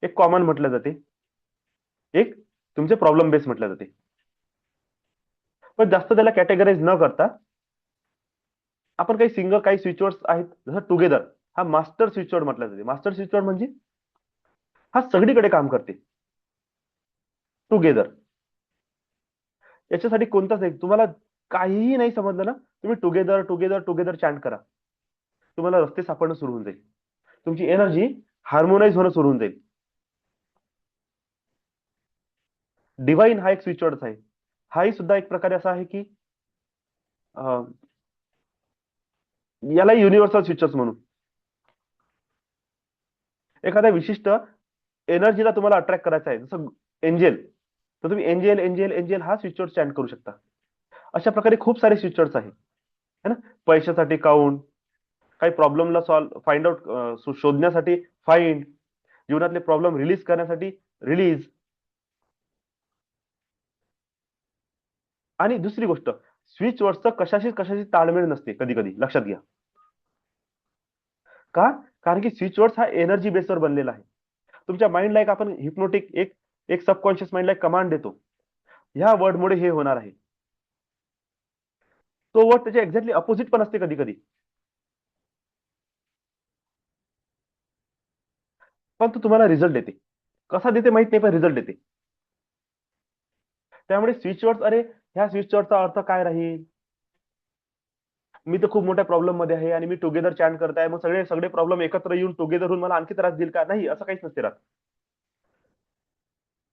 एक कॉमन म्हटलं जाते, एक तुमचे प्रॉब्लेम बेस म्हटलं जाते. पण जास्त त्याला कॅटेगराइज न करता आपण काही सिंगल काही स्विच वर्ड्स आहेत, जसं टुगेदर हा मास्टर स्विच वर्ड म्हटलं जाते. मास्टर स्विच वर्ड म्हणजे हा सगळीकडे काम करते. टुगेदर याच्यासाठी कोणताच नाही, तुम्हाला काहीही नाही समजलं ना, तुम्ही टुगेदर टुगेदर टुगेदर चॅन्ट करा, तुम्हाला रस्ते सापडणं सुरू होऊन जाईल. तुमची एनर्जी हार्मोनाइज होणं सुरू होऊन जाईल. डिवाइन हा एक स्विच वर्ड आहे. हाही सुद्धा एक प्रकारे असा आहे की याला युनिव्हर्सल स्विचर्स म्हणून. एखाद्या विशिष्ट एनर्जीला तुम्हाला अट्रॅक्ट करायचं आहे, जसं एंजेल, तर तुम्ही एंजेल एंजेल एंजेल हा स्विच वर्ड चॅन्ट करू शकता. अशा प्रकारे खूप सारे स्विच वर्ड्स आहे ना. पैशासाठी काउंट, काही प्रॉब्लेमला सॉल्व फाइंड आउट शोधण्यासाठी फाइंड, जीवनातले प्रॉब्लेम रिलीज करण्यासाठी रिलीज. आणि दुसरी गोष्ट, स्विच वर्डचं कशाशी ताळमेळ नसते कधी कधी, लक्षात घ्या. का? कारण की स्विच वर्ड्स हा एनर्जी बेसवर बनलेला आहे. तुमच्या माइंडला एक आपण हिप्नोटिक एक एक सबकॉन्शियस माइंडला एक कमांड देतो, ह्या वर्डमुळे हे होणार आहे. तो वर्ड त्याच्या एक्झॅक्टली अपोजिट पण असते कधी कधी, पण तो तुम्हाला रिझल्ट देते. कसा देते माहित नाही, पण रिझल्ट देते. त्यामुळे स्विच वर्ड्स, अरे ह्या स्विच वर्डचा अर्थ काय राहील, मी तर खूप मोठ्या प्रॉब्लेम मध्ये आहे आणि मी टुगेदर चॅन्ट करताय, मग सगळे सगळे प्रॉब्लेम एकत्र येऊन टुगेदर होऊन मला आणखी त्रास देईल का? नाही, असं काहीच नसते राहत.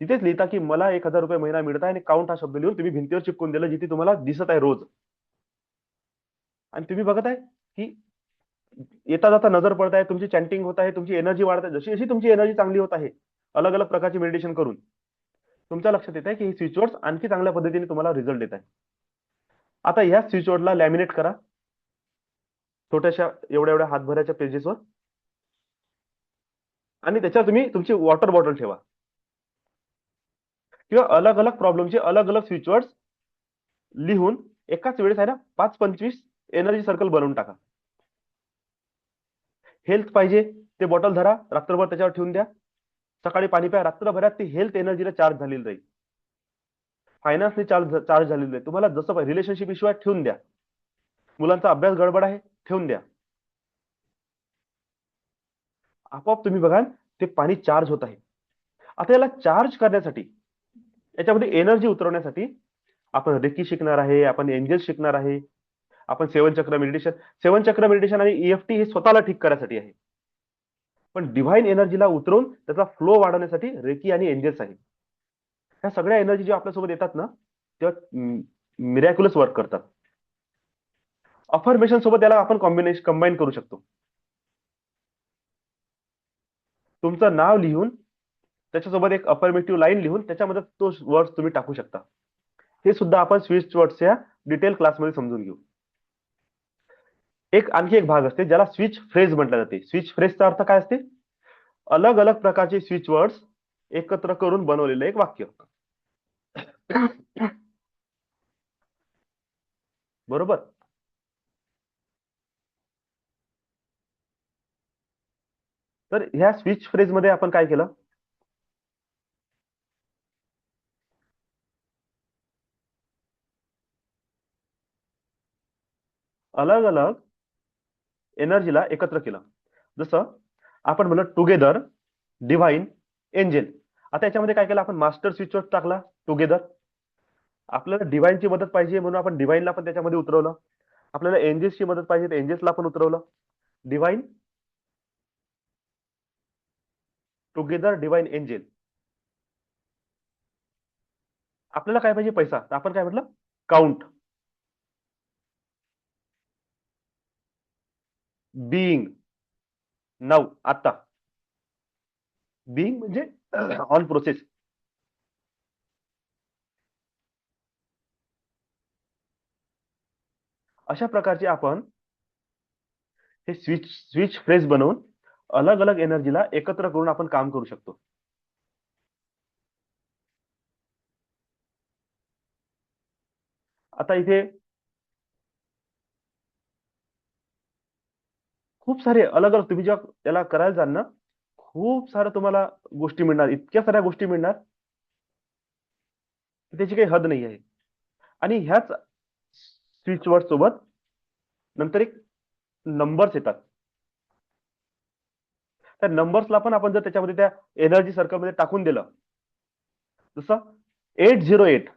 तिथेच लिहिता की मला 1,000 रुपये महिना मिळत आहे, आणि काउंट हा शब्द लिहून तुम्ही भिंतीवर चिपकून दिलं, जिथे तुम्हाला दिसत आहे रोज. आणि तुम्ही बघत आहे की येता जाता नजर पडत आहे, तुमची चॅन्टिंग होत आहे, तुमची एनर्जी वाढत आहे. जशी जशी तुमची एनर्जी चांगली होत आहे, अलग अलग प्रकारची मेडिटेशन करून, तुमच्या लक्षात येत आहे की ही स्विच आणखी चांगल्या पद्धतीने तुम्हाला रिझल्ट देत आहे. आता ह्या स्विच ला लॅमिनेट करा छोट्याशा एवढ्या एवढ्या हातभराच्या पेजेसवर, आणि त्याच्यावर तुम्ही तुमची वॉटर बॉटल ठेवा, किंवा अलग अलग प्रॉब्लेमचे अलग अलग स्विच लिहून एकाच वेळेस आहे ना 5-25 एनर्जी सर्कल बनवून टाका. हेल्थ पाहिजे ते बॉटल धरा, रात्रभर त्याच्यावर ठेवून द्या, सकाळी पाणी प्या, रात्रभरात ती हेल्थ एनर्जीला चार्ज झालेली राहील. फायनान्सने चार्ज झालेली आहे, तुम्हाला जसं पाहिजे. रिलेशनशिप इश्यू आहे ठेवून द्या, मुलांचा अभ्यास गडबड आहे ठेवून द्या. आपोआप तुम्ही बघाल ते पाणी चार्ज होत आहे. आता याला चार्ज करण्यासाठी, याच्यामध्ये एनर्जी उतरवण्यासाठी आपण रेकी शिकणार आहे, आपण एंजल शिकणार आहे, आपण सेवन चक्र मेडिटेशन आणि ईएफटी हे स्वतःला ठीक करायसाठी आहे. पण डिव्हाइन एनर्जीला उतरवून त्याचा फ्लो वाढवण्यासाठी रेकी आणि एंजल्स आहे. ह्या सगळ्या एनर्जी जेव्हा आपल्यासोबत येतात ना, तेव्हा मिरॅक्युलस वर्क करतात. अफर्मेशन सोबत याला आपण कंबाईन करू शकतो. तुमचं नाव लिहून त्याच्यासोबत एक अफर्मेटिव्ह लाईन लिहून त्याच्यामध्ये तो वर्ड तुम्ही टाकू शकता. हे सुद्धा आपण स्विच वर्ड्सच्या डिटेल क्लासमध्ये समजून घेऊ. आणखी एक भाग असते ज्याला स्विच फ्रेज म्हटलं जाते. स्विच फ्रेजचा अर्थ काय असते? अलग अलग प्रकारचे स्विच वर्ड्स एकत्र करून बनवलेलं एक वाक्य. बरोबर. तर ह्या स्विच फ्रेज मध्ये आपण काय केलं, अलग अलग एनर्जीला एकत्र केलं. जसं आपण म्हणलं टुगेदर डिव्हाइन एंजल. आता याच्यामध्ये काय केलं आपण, मास्टर स्विच वर्ड टाकला टुगेदर. आपल्याला डिव्हाइनची मदत पाहिजे म्हणून आपण डिव्हाइनला पण त्याच्यामध्ये उतरवलं. आपल्याला एंजल्सची मदत पाहिजे तर एंजल्सला पण उतरवलं. Divine together divine angel. आपल्याला काय पाहिजे, पैसा, तर आपण काय म्हटलं, काउंट. बीइंग, नाऊ, आता. बीइंग म्हणजे ऑन प्रोसेस. अशा प्रकारचे आपण हे स्विच फ्रेज बनवून अलग अलग एनर्जीला एकत्र करून आपण काम करू शकतो. आता इथे खूप सारे अलग अलग, तुम्ही जेव्हा त्याला करायला जाल ना, खूप सारं तुम्हाला गोष्टी मिळणार, इतक्या साऱ्या गोष्टी मिळणार की त्याची काही हद नाही आहे. आणि ह्याच स्विच वर्ड सोबत नंतर एक नंबर्स येतात. त्या नंबर्सला पण आपण जर त्याच्यामध्ये त्या एनर्जी सर्कलमध्ये टाकून दिलं, जसं 808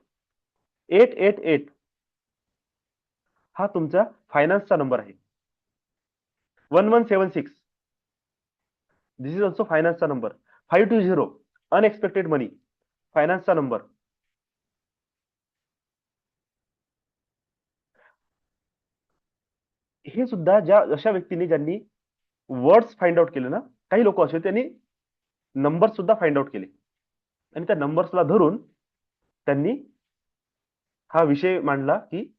888 हा तुमचा फायनान्सचा नंबर आहे. 1176 दिस इज ऑल्सो फायनान्सचा नंबर. 520 अनएक्सपेक्टेड मनी, फायनान्सचा नंबर. हे सुद्धा अशा व्यक्तींनी ज्यांनी वर्ड्स फाइंड आउट केले ना, काही लोक असे त्यांनी नंबर सुद्धा फाइंड आउट केले, आणि त्या नंबर्सला धरून त्यांनी हा विषय मांडला की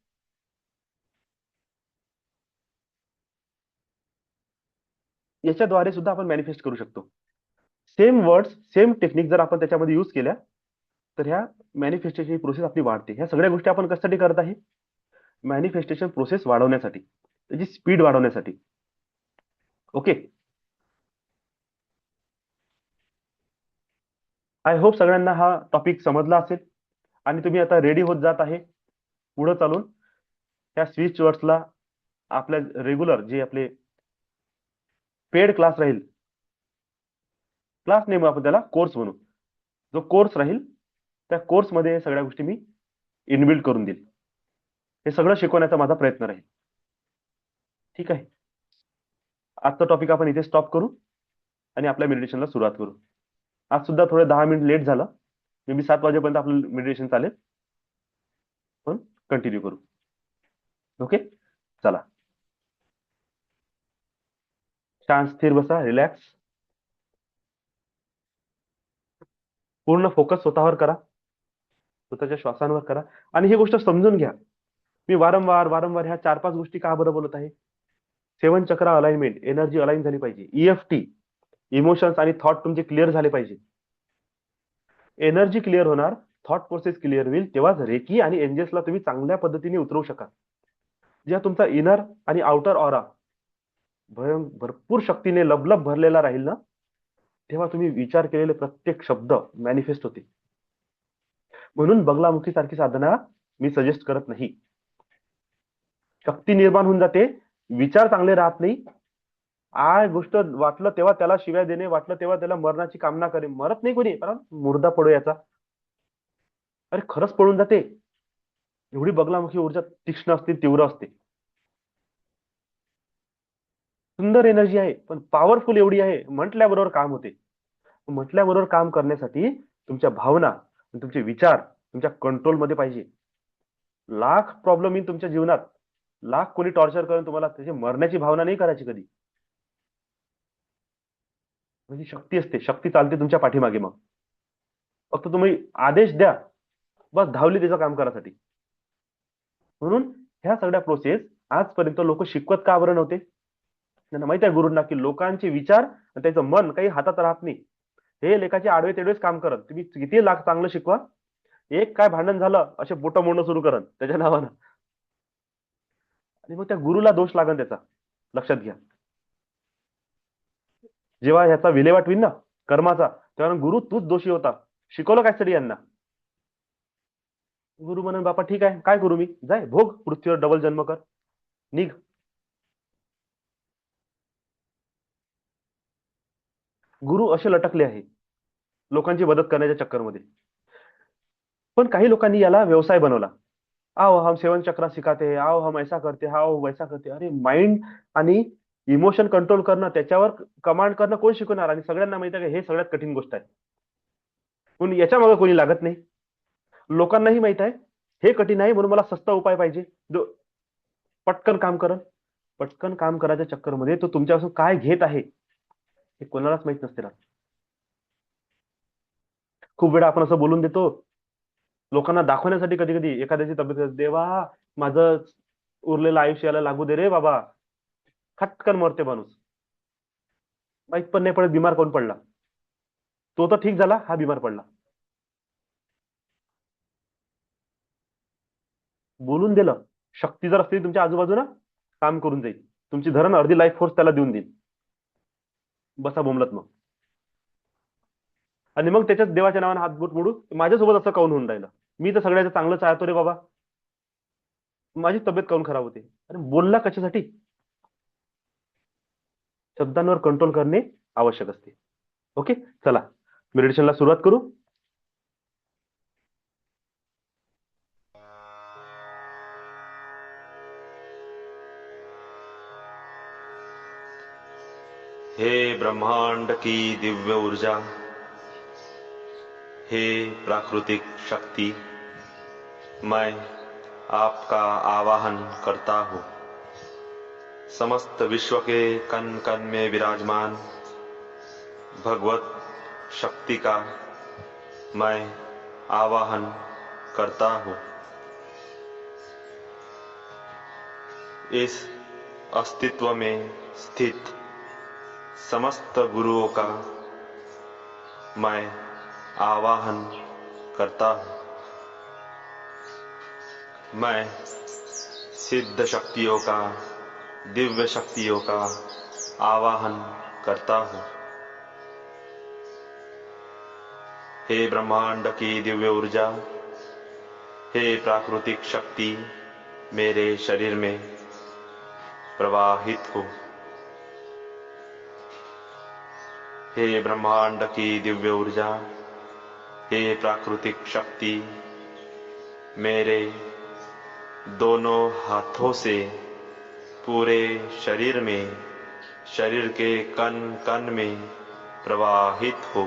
याच्याद्वारे सुद्धा आपण मॅनिफेस्ट करू शकतो. सेम वर्ड्स सेम टेक्निक जर आपण त्याच्यामध्ये यूज केल्या तर ह्या मॅनिफेस्टेशन प्रोसेस आपली वाढते. ह्या सगळ्या गोष्टी आपण कशासाठी करत आहे, मॅनिफेस्टेशन प्रोसेस वाढवण्यासाठी, त्याची स्पीड वाढवण्यासाठी. ओके, आय होप सगळ्यांना हा टॉपिक समजला असेल आणि तुम्ही आता रेडी होत जात आहे पुढे चालून त्या स्विच वर्ड्सला आपल्या रेग्युलर जे आपले पेड क्लास राहील, क्लास नेम आपण त्याला कोर्स म्हणू, जो कोर्स राहील त्या कोर्समध्ये सगळ्या गोष्टी मी इनबिल्ड करून देईल. हे सगळं शिकवण्याचा माझा प्रयत्न राहील. ठीक आहे, आजचा टॉपिक आपण इथे स्टॉप करू आणि आपल्या मेडिटेशनला सुरुवात करू. आज सुद्धा थोडं 10 मिनिट लेट झालं, मे बी 7 वाजेपर्यंत आपलं मेडिटेशन चालेल, पण कंटिन्यू करू. ओके, चला. शांत स्थिर बसा, रिलॅक्स. पूर्ण फोकस स्वतःवर करा, स्वतःच्या श्वासांवर करा. आणि ही गोष्ट समजून घ्या, मी वारंवार वारंवार ह्या 4-5 गोष्टी का बरं बोलत आहे. 7 चक्रा अलाइनमेंट, एनर्जी अलाइन झाली पाहिजे. EFT, इमोशन्स आणि थॉट तुमचे क्लिअर झाले पाहिजे. एनर्जी क्लिअर होणार, थॉट प्रोसेस क्लिअर होईल, तेव्हाच रेकी आणि एंजल्सला तुम्ही चांगल्या पद्धतीने उतरवू शकाल. जेव्हा तुमचा इनर आणि आउटर ऑरा भरपूर शक्तीने लबलब भरलेला राहील ना, तेव्हा तुम्ही विचार केलेले प्रत्येक शब्द मॅनिफेस्ट होते. म्हणून बगलामुखी सारखी साधना मी सजेस्ट करत नाही. शक्ती निर्माण होऊन जाते, विचार चांगले राहत नाही. गोष्ट वाटलं तेव्हा त्याला शिव्या देणे, वाटलं तेव्हा त्याला मरणाची कामना करे. मरत नाही कोणी, कारण मुर्दा पडो याचा. अरे खरंच पळून जाते. एवढी बगलामुखी ऊर्जा तीक्ष्ण असते, तीव्र असते. सुंदर एनर्जी आहे, पण पॉवरफुल एवढी आहे, म्हटल्याबरोबर काम होते. म्हटल्याबरोबर काम करण्यासाठी तुमच्या भावना, तुमचे विचार तुमच्या कंट्रोलमध्ये पाहिजे. लाख प्रॉब्लेम येईल तुमच्या जीवनात, लाख कोणी टॉर्चर करून तुम्हाला त्याची मरण्याची भावना नाही करायची कधी. म्हणजे शक्ती असते, शक्ती चालते तुमच्या पाठीमागे. मग फक्त तुम्ही आदेश द्या, बस धावली त्याचं काम करायसाठी. म्हणून ह्या सगळ्या प्रोसेस आजपर्यंत लोक शिकवत का बरं नव्हते. त्यांना माहित आहे गुरुंना की लोकांचे विचार आणि त्याचं मन काही हातात राहत नाही. हे लेखाचे आडवे तेडवेच काम करत. तुम्ही किती लाख चांगलं शिकवा, एक काय भांडण झालं असे बोट मोडणं सुरू करत त्याच्या नावानं, आणि मग त्या गुरुला दोष लागन त्याचा. लक्षात घ्या, जेव्हा ह्याचा विल्हेवाट होईल ना कर्माचा, तेव्हा गुरु तूच दोषी होता, शिकवलं काय तरी यांना. गुरु म्हणून बापा ठीक आहे, काय करू मी, जाय भोग, पृथ्वीवर डबल जन्म कर, निघ. गुरु असे लटकले आहे लोकांची मदत करण्याच्या चक्करमध्ये. पण काही लोकांनी याला व्यवसाय बनवला. आओ हम 7 चक्रा सिखाते हैं, आओ हम ऐसा करते, आओ वैसा करते. अरे माइंड आणि इमोशन कंट्रोल करणं, त्याच्यावर कमांड करणं कोण शिकवणार. आणि सगळ्यांना माहिती आहे हे सगळ्यात कठीण गोष्ट आहे, पण याच्या मागे कोणी लागत नाही. लोकांनाही माहित आहे हे कठीण आहे, म्हणून मला सस्ता उपाय पाहिजे जो पटकन काम करल. पटकन काम करायच्या चक्करमध्ये तो तुमच्यापासून काय घेत आहे हे कोणालाच माहित नसते ना. खूप वेळा आपण असं बोलून देतो लोकांना दाखवण्यासाठी, कधी कधी एखाद्याची तब्येत, देवा माझं उरलेलं आयुष्य याला लागू दे रे बाबा, खटकन मरते माणूस. माहित पण नाही पडत बिमार कोण पडला. तो तर ठीक झाला, हा बिमार पडला. बोलून दिलं, शक्ती जर असते तुमच्या आजूबाजूला काम करून जाईल. तुमची धरण अर्धी लाईफ फोर्स त्याला देऊन देईल. बसा बोमलत मग. आणि मग त्याच्यात देवाच्या नावाने हात बोट मोडू, माझ्यासोबत असं काऊन होऊन राहिलं, मी तर सगळ्याचं चांगलं चाहतो रे बाबा, माझी तब्येत काऊन खराब होते. अरे बोलला कशासाठी. शब्दांवर कंट्रोल करणे आवश्यक असते. ओके, चला मेडिटेशनला सुरुवात करू. हे ब्रह्मांड की दिव्य ऊर्जा, हे प्राकृतिक शक्ति, मैं आपका आवाहन करता हूँ. समस्त विश्व के कण कण में विराजमान भगवत शक्ति का मैं आवाहन करता हूँ. इस अस्तित्व में स्थित समस्त गुरुओं का मैं आवाहन करता हूँ. मैं सिद्ध शक्तियों का, दिव्य शक्तियों का आवाहन करता हूँ. हे ब्रह्मांड की दिव्य ऊर्जा, हे प्राकृतिक शक्ति, मेरे शरीर में प्रवाहित हो. हे ब्रह्मांड की दिव्य ऊर्जा, हे प्राकृतिक शक्ति, मेरे दोनों हाथों से पूरे शरीर में, शरीर के कण कण में प्रवाहित हो.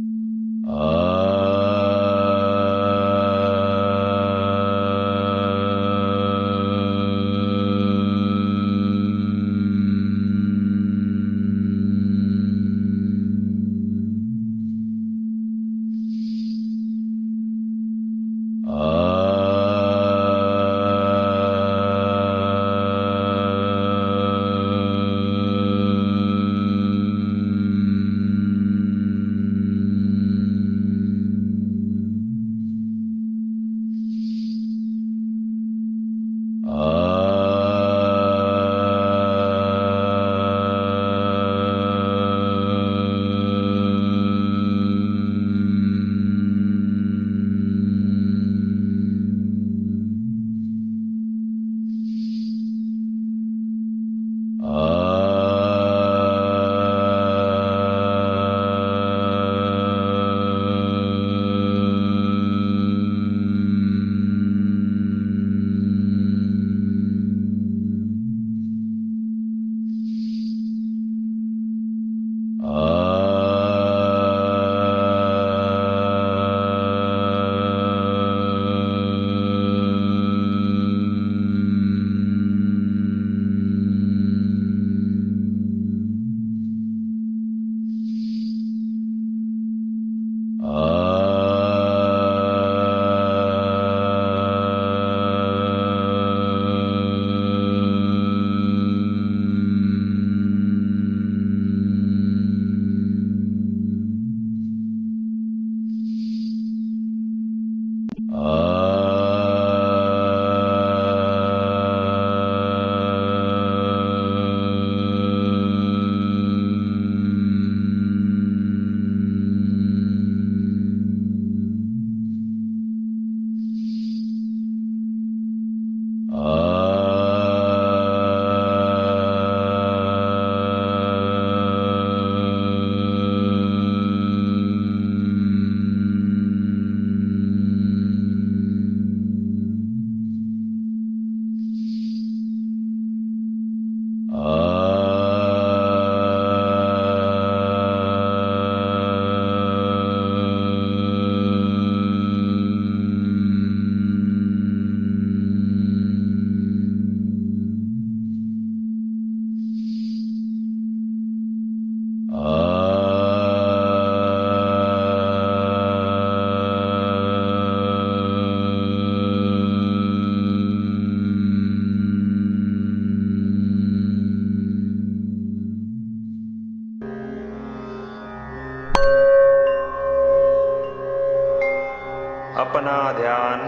अपना ध्यान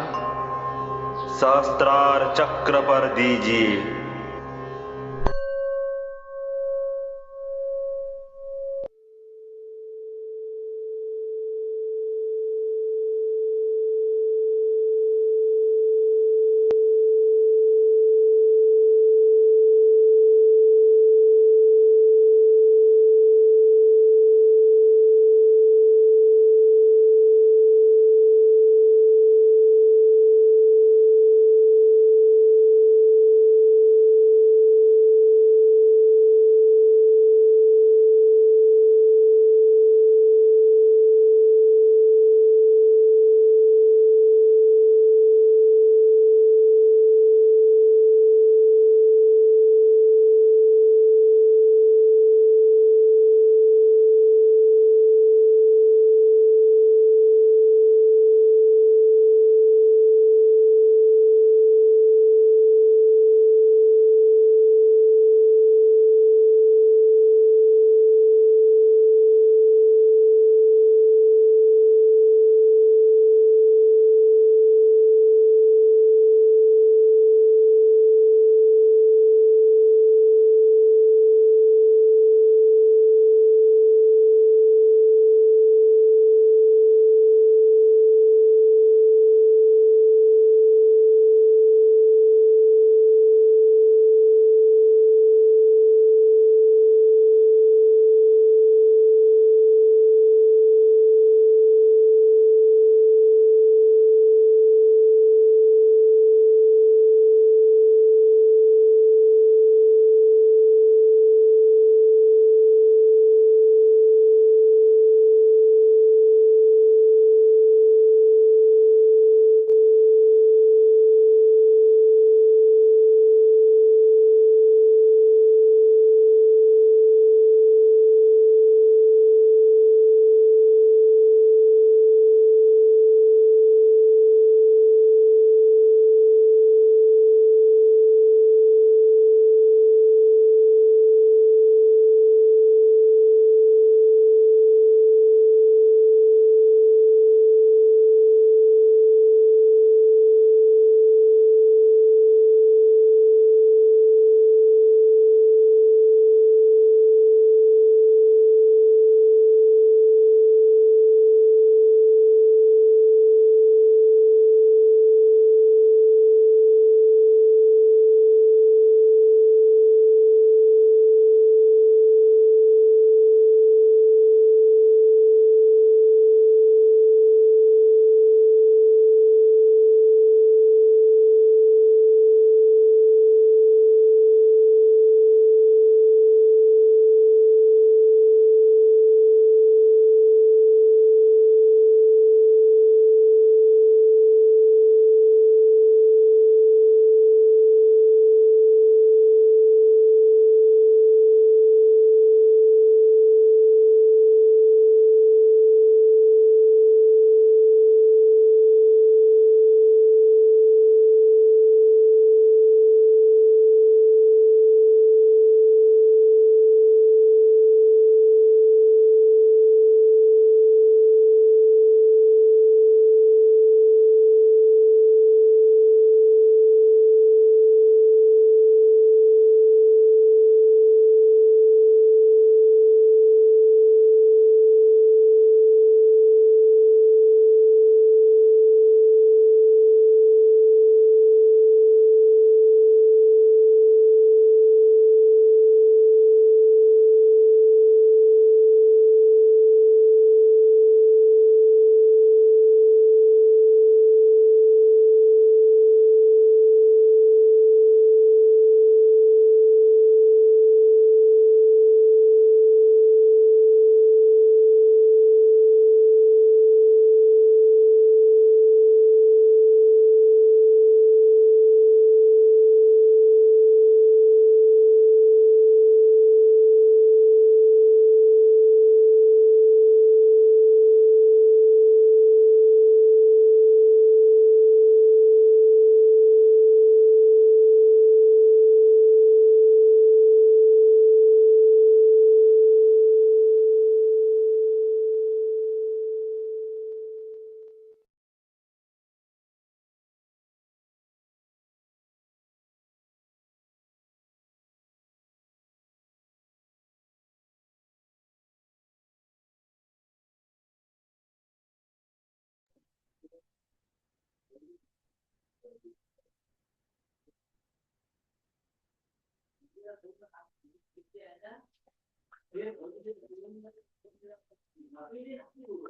सहस्त्रार चक्र पर दीजिए।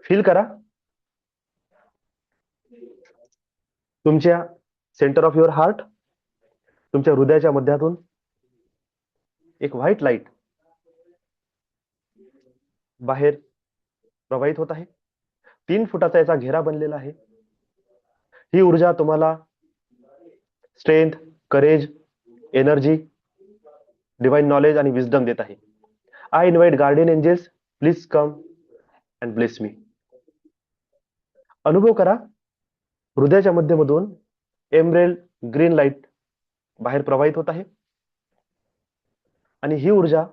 फील करा तुमच्या सेंटर ऑफ युअर हार्ट, तुमच्या हृदयाच्या मध्यातून एक व्हाईट लाईट बाहेर प्रवाहित होत आहे. 3 फुटाचा याचा घेरा बनलेला आहे. ही ऊर्जा तुम्हाला strength, courage, energy, divine knowledge आणि विजडम देत आहे. I invite guardian angels, please come and bless me. अनुभव करा हृदयाच्या मध्यमधून एमरेल्ड ग्रीन लाईट बाहेर प्रवाहित होत आहे आणि ही ऊर्जा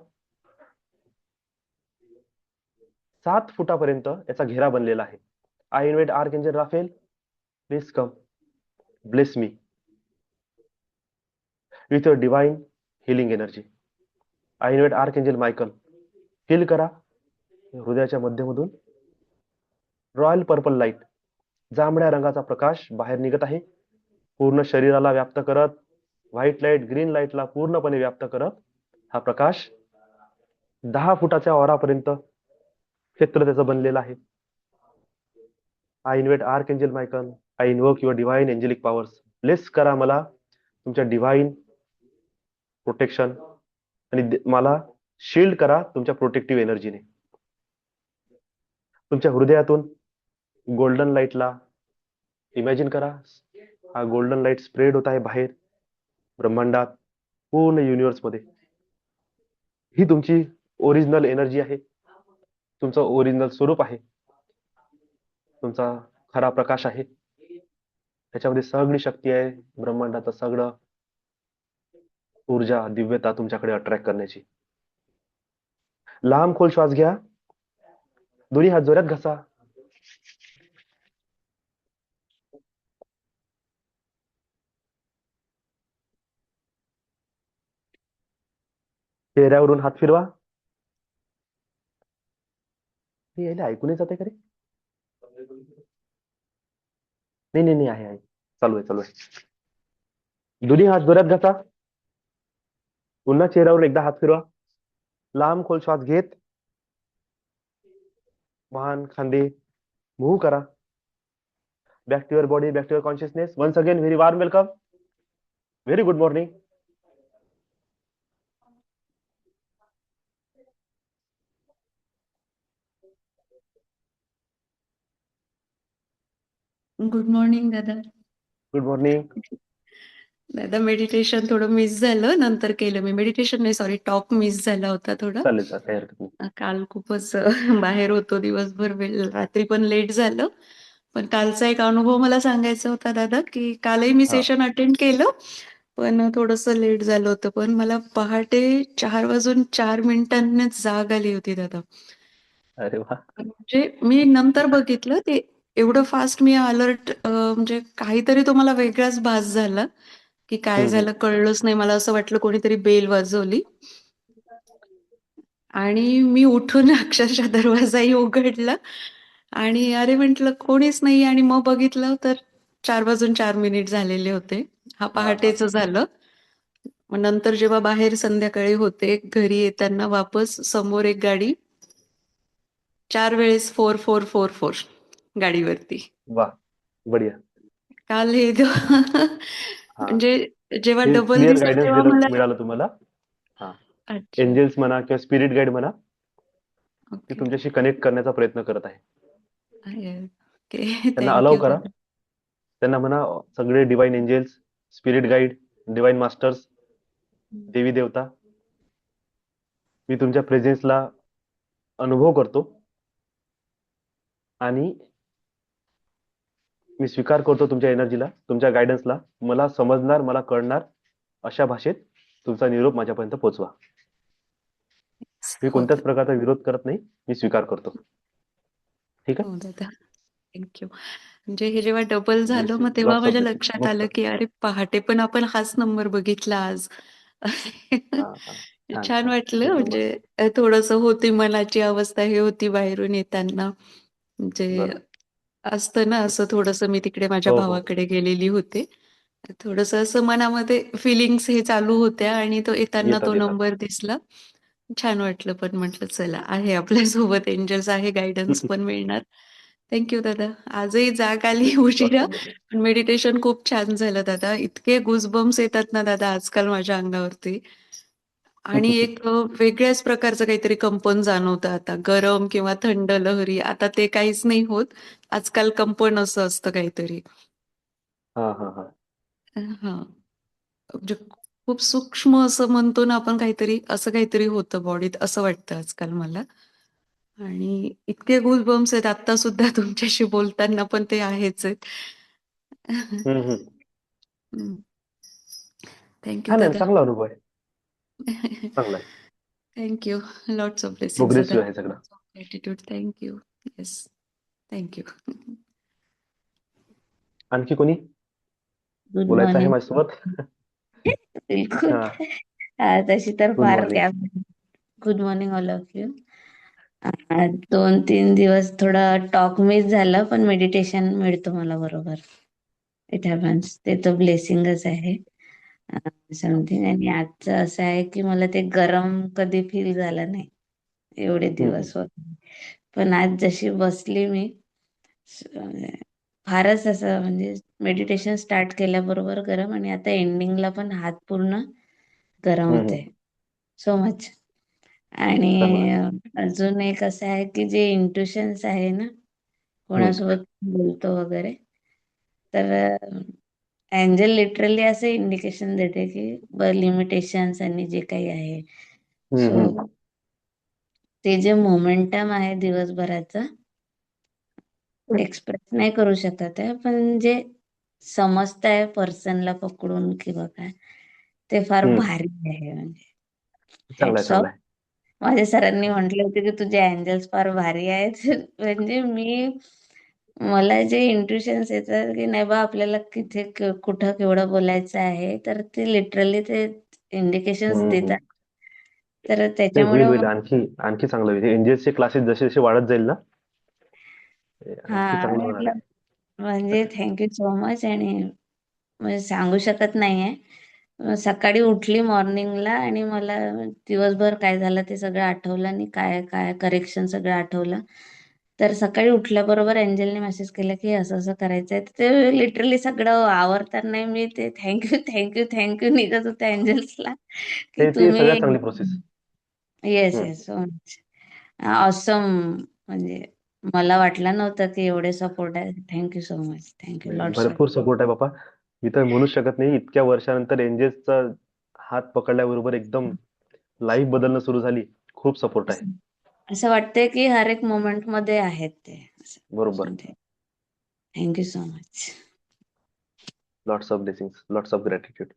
7 फुटापर्यंत याचा घेरा बनलेला आहे. I invite archangel Raphael, please come bless me with your divine healing energy. I invite archangel Michael, feel करा हृदयाच्या मध्यमधून रॉयल पर्पल लाईट, जांभळ्या रंगाचा प्रकाश बाहेर निघत आहे, पूर्ण शरीराला व्याप्त करत, व्हाईट लाईट ग्रीन लाईटला पूर्णपणे व्याप्त करत हा प्रकाश 10 फुटाच्या ओरापर्यंत क्षेत्र त्याचं बनलेलं आहे. I invite archangel Michael, I invoke your divine angelic powers, bless करा मला तुमच्या डिवाइन प्रोटेक्शन आणि मला शील्ड करा तुमच्या प्रोटेक्टिव्ह एनर्जीने. तुमच्या हृदयातून गोल्डन लाईटला इमॅजिन करा. हा गोल्डन लाईट स्प्रेड होत आहे बाहेर ब्रह्मांडात, पूर्ण युनिव्हर्स मध्ये. ही तुमची ओरिजिनल एनर्जी आहे, तुमचं ओरिजिनल स्वरूप आहे, तुमचा खरा प्रकाश आहे. त्याच्यामध्ये सगळी शक्ती आहे ब्रह्मांडाचं सगळं ऊर्जा, दिव्यता तुमच्याकडे अट्रॅक्ट करण्याची. लांब खोल श्वास घ्या, दोन्ही हात जोरात घसा. चेहऱ्यावरून हात फिरवा. हे यायला ऐकून येत जाते का रे? नाही नाही नाही, आहे चालू आहे चालू आहे. दोन्ही हात जोरात घसा. पुन्हा चेहऱ्यावर एकदा हात फिरवा. लांब खोल श्वास घेत मान खांदे मूव्ह करा. Back to your body, back to your consciousness. Once again very warm welcome, very good morning. Good morning दादा. Good morning. दादा मेडिटेशन थोडं मिस झालं, नंतर केलं मी. मेडिटेशन नाही, सॉरी, टॉक मिस झाला होता थोडा. चालेल चालेल, काही हरकत नाही. काल खूपच बाहेर होतो दिवसभर, रात्री पण लेट झालं. पण कालचा एक अनुभव मला सांगायचा होता दादा, की कालही मी हा, सेशन अटेंड केलं, पण थोडंसं लेट झालं होतं. पण मला पहाटे 4:04 जाग आली होती दादा. अरे वा. म्हणजे मी नंतर बघितलं ते एवढं फास्ट मी अलर्ट, म्हणजे काहीतरी तो मला वेगळाच भास झाला, की काय हम्म. झालं कळलंच नाही. मला असं वाटलं कोणीतरी बेल वाजवली आणि मी उठून अक्षरशः दरवाजाही उघडला आणि अरे म्हटलं कोणीच नाही, आणि मग बघितलं तर 4:04 झालेले होते. हा हा हा. पहाटेचं झालं. मग नंतर जेव्हा बाहेर संध्याकाळी होते, घरी येताना वापस समोर एक गाडी 4 वेळेस 4444 गाडीवरती. वा, बढिया. काल हे हा, म्हणजे जेव्हा हे डबल क्लिअर दिसलं गायडन्स तेव्हा दिलं मला मिळालं तुम्हाला. हा, अच्छा, एंजल्स म्हणा किंवा स्पिरिट गाईड म्हणा, ते ओके, तुमच्याशी कनेक्ट करण्याचा प्रयत्न करत आहे. ओके. त्यांना अलाव थँक्यू करा. दादा. त्यांना म्हणा सगळे divine angels, spirit guide, divine masters, देवी देवता, मी तुमच्या प्रेझेन्सला अनुभव करतो आणि मी स्वीकार करतो तुमच्या एनर्जीला, तुमच्या गायडन्सला. मला समजणार, मला कळणार अशा भाषेत तुमचा निरोप माझ्यापर्यंत पोहोचवा. मी हो कोणत्याच प्रकारचा विरोध करत नाही, मी स्वीकार करतो. ठीक आहे. हो दादा, थँक्यू. म्हणजे हे जेव्हा डबल झालं, ब्लेस यू, मग तेव्हा लॉट्स ऑफ माझ्या ब्लेसिंग. लक्षात मस्त. आलं, की अरे पहाटे पण आपण हाच नंबर बघितला आज. हा हा, छान छान छान, वाटलं. एकदम म्हणजे मस्त. थोडंसं होती मनाची अवस्था, हे होती बाहेरून येताना. म्हणजे बरोबर. असतं ना असं थोडंसं, मी तिकडे माझ्या हो, हो. भावाकडे गेलेली होते. थोडंसं असं मनामध्ये फिलिंग्स हे चालू होत्या आणि तो येताना तो येतात, येतात. नंबर दिसला. छान वाटलं, पण म्हटलं चला आहे आपल्यासोबत एंजल्स आहे, गाईडन्स पण मिळणार. थँक दादा. आजही जाग आली उशिरा, Awesome. पण मेडिटेशन खूप छान झालं दादा. इतके गुजबम्स येतात ना दादा आजकाल माझ्या अंगावरती. आणि एक वेगळ्याच प्रकारचं काहीतरी कंपन जाणवतं आता. गरम किंवा थंड लहरी आता ते काहीच नाही होत. आजकाल कंपन असं असतं काहीतरी. हां, हां, हां. हां. म्हणजे खूप सूक्ष्म असं म्हणतो ना आपण काहीतरी, असं काहीतरी होतं बॉडीत असं वाटतं आजकाल मला. आणि इतके गूजबम्स आहेत आत्ता सुद्धा तुमच्याशी बोलताना पण ते आहेच आहेत. हं, हं. हं. थँक छान आहे, दादा. चांगला अनुभव आहे. चांगला आहे. थँक लॉट्स ऑफ ब्लेसिंग्स दादा. प्रोग्रेसिव्ह आहे सगळं. Lots of gratitude. Thank yes. Thank आणखी कोणी गुड बोलायचं आहे मॉर्निंग. माझ्यासोबत? बिलकुल. हां. तशी तर गुड फार morning. Gap. Good morning all of you. 2-3 दिवस थोडा टॉक मिस झाला, पण मेडिटेशन मिळतो मला बरोबर. It happens. ते तर ब्लेसिंगच आहे. समथिंग. आणि आजचं असं आहे की मला ते गरम कधी फील झालं नाही एवढे हं, हं. दिवस होते. पण आज जशी बसली मी, म्हणजे फारच असं, म्हणजे मेडिटेशन स्टार्ट केल्याबरोबर गरम, आणि आता एंडिंगला पण हात पूर्ण गरम हं, हं. होते. So much. आणि चांगलं आहे. अजून एक असं आहे की जे इंट्युशन्स आहे ना, हं. कोणासोबत बोलतो वगैरे, तर एंजल लिटरली असं इंडिकेशन देते की लिमिटेशन्स आणि जे काही आहे. हं, सो हं. ते जे मोमेंटम आहे दिवसभराचं, एक्सप्रेस नाही करू शकत आहे, पण जे समजत आहे पर्सनला पकडून किंवा काय, ते फार हं. भारी आहे. म्हणजे चांगला आहे, हॅट्स चांगला ऑफ. आहे. माझ्या सरांनी म्हटले होते की तुझे एंजल्स फार भारी आहेत. म्हणजे मला जे इंट्युशन्स येतात की नाही बा आपल्याला कुठं केवढं बोलायचं आहे, तर ते लिटरली ते इंडिकेशन्स हं, हं. देतात. तर नाही, त्याच्यामुळे होईल, होईल. आणखी आणखी चांगलं होईल. एंजल्सचे क्लासेस जसे जसे वाढत जाईल ना, ते आणखी हा, चांगलं होणार म्हटलं आहे. म्हणजे थँक्यू सो मच. आणि म्हणजे सांगू शकत नाहीये. सकाळी उठली मॉर्निंगला आणि मला दिवसभर काय झालं ते सगळं आठवलं, आणि काय काय करेक्शन सगळं आठवलं. तर सकाळी उठल्याबरोबर एंजलने मेसेज केला की असं असं करायचंय. तर ते लिटरली सगळं आवरताना मी ते थँक्यू थँक्यू थँक्यू निघत होत्या एंजल्सला की ते तुम्ही. सगळ्यात चांगली प्रोसेस. येस हं. Yes, so much awesome. म्हणजे मला वाटलं नव्हतं की एवढे सपोर्ट आहे. Thank you so much. थँक्यू नाही, लॉट्स ऑफ. भरपूर सपोर्ट आहे बाबा. मी तर म्हणूच शकत नाही, इतक्या वर्षानंतर एंजल्सचा हात पकडल्याबरोबर एकदम लाईफ बदलणं सुरू झाली. खूप सपोर्ट आहे. असं वाटतंय की हर एक मोमेंट मध्ये आहेत ते. बरोबर. Thank you so much. Lots of blessings, lots of gratitude.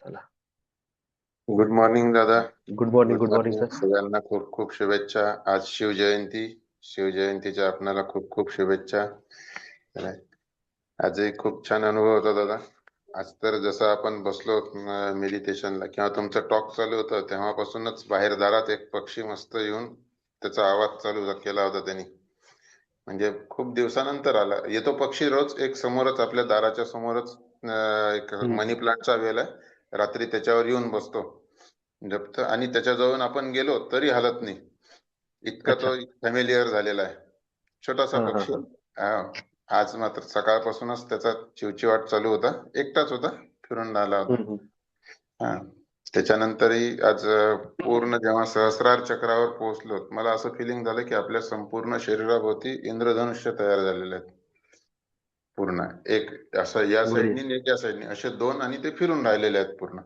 चला. गुड मॉर्निंग दादा. Good morning, good good morning morning. Sir. सगळ्यांना खूप खूप शुभेच्छा. आज शिवजयंती. शिवजयंतीच्या आपणाला खूप खूप शुभेच्छा. आजही खूप छान अनुभव होता दादा. आज तर जसं आपण बसलो मेडिटेशनला किंवा तुमचं टॉक चालू होतं, तेव्हापासूनच बाहेर दारात एक पक्षी मस्त येऊन त्याचा आवाज चालू केला होता त्यांनी. म्हणजे खूप दिवसानंतर आला. येतो पक्षी रोज एक समोरच, आपल्या दाराच्या समोरच एक मनी प्लांटचा वेल आहे. रात्री त्याच्यावर येऊन बसतो, जपतं, आणि त्याच्याजवळ आपण गेलो तरी हलत नाही. इतका अच्छा. तो फॅमिलियर झालेला आहे. छोटासा हां, हां, पक्षी. हां. हा. आज मात्र सकाळपासूनच त्याचा चिवचिवाट चालू होता. एकटाच होता, फिरून आला होता. हं, हं. हा. त्याच्यानंतरही आज पूर्ण जेव्हा सहस्रार चक्रावर पोहोचलो, मला असं फिलिंग झालं की आपल्या संपूर्ण शरीराभोवती इंद्रधनुष्य तयार झालेले आहेत. पूर्ण एक असं या बढिया. साईडनी एक या साईडनी असे दोन, आणि ते फिरून राहिलेले आहेत पूर्ण.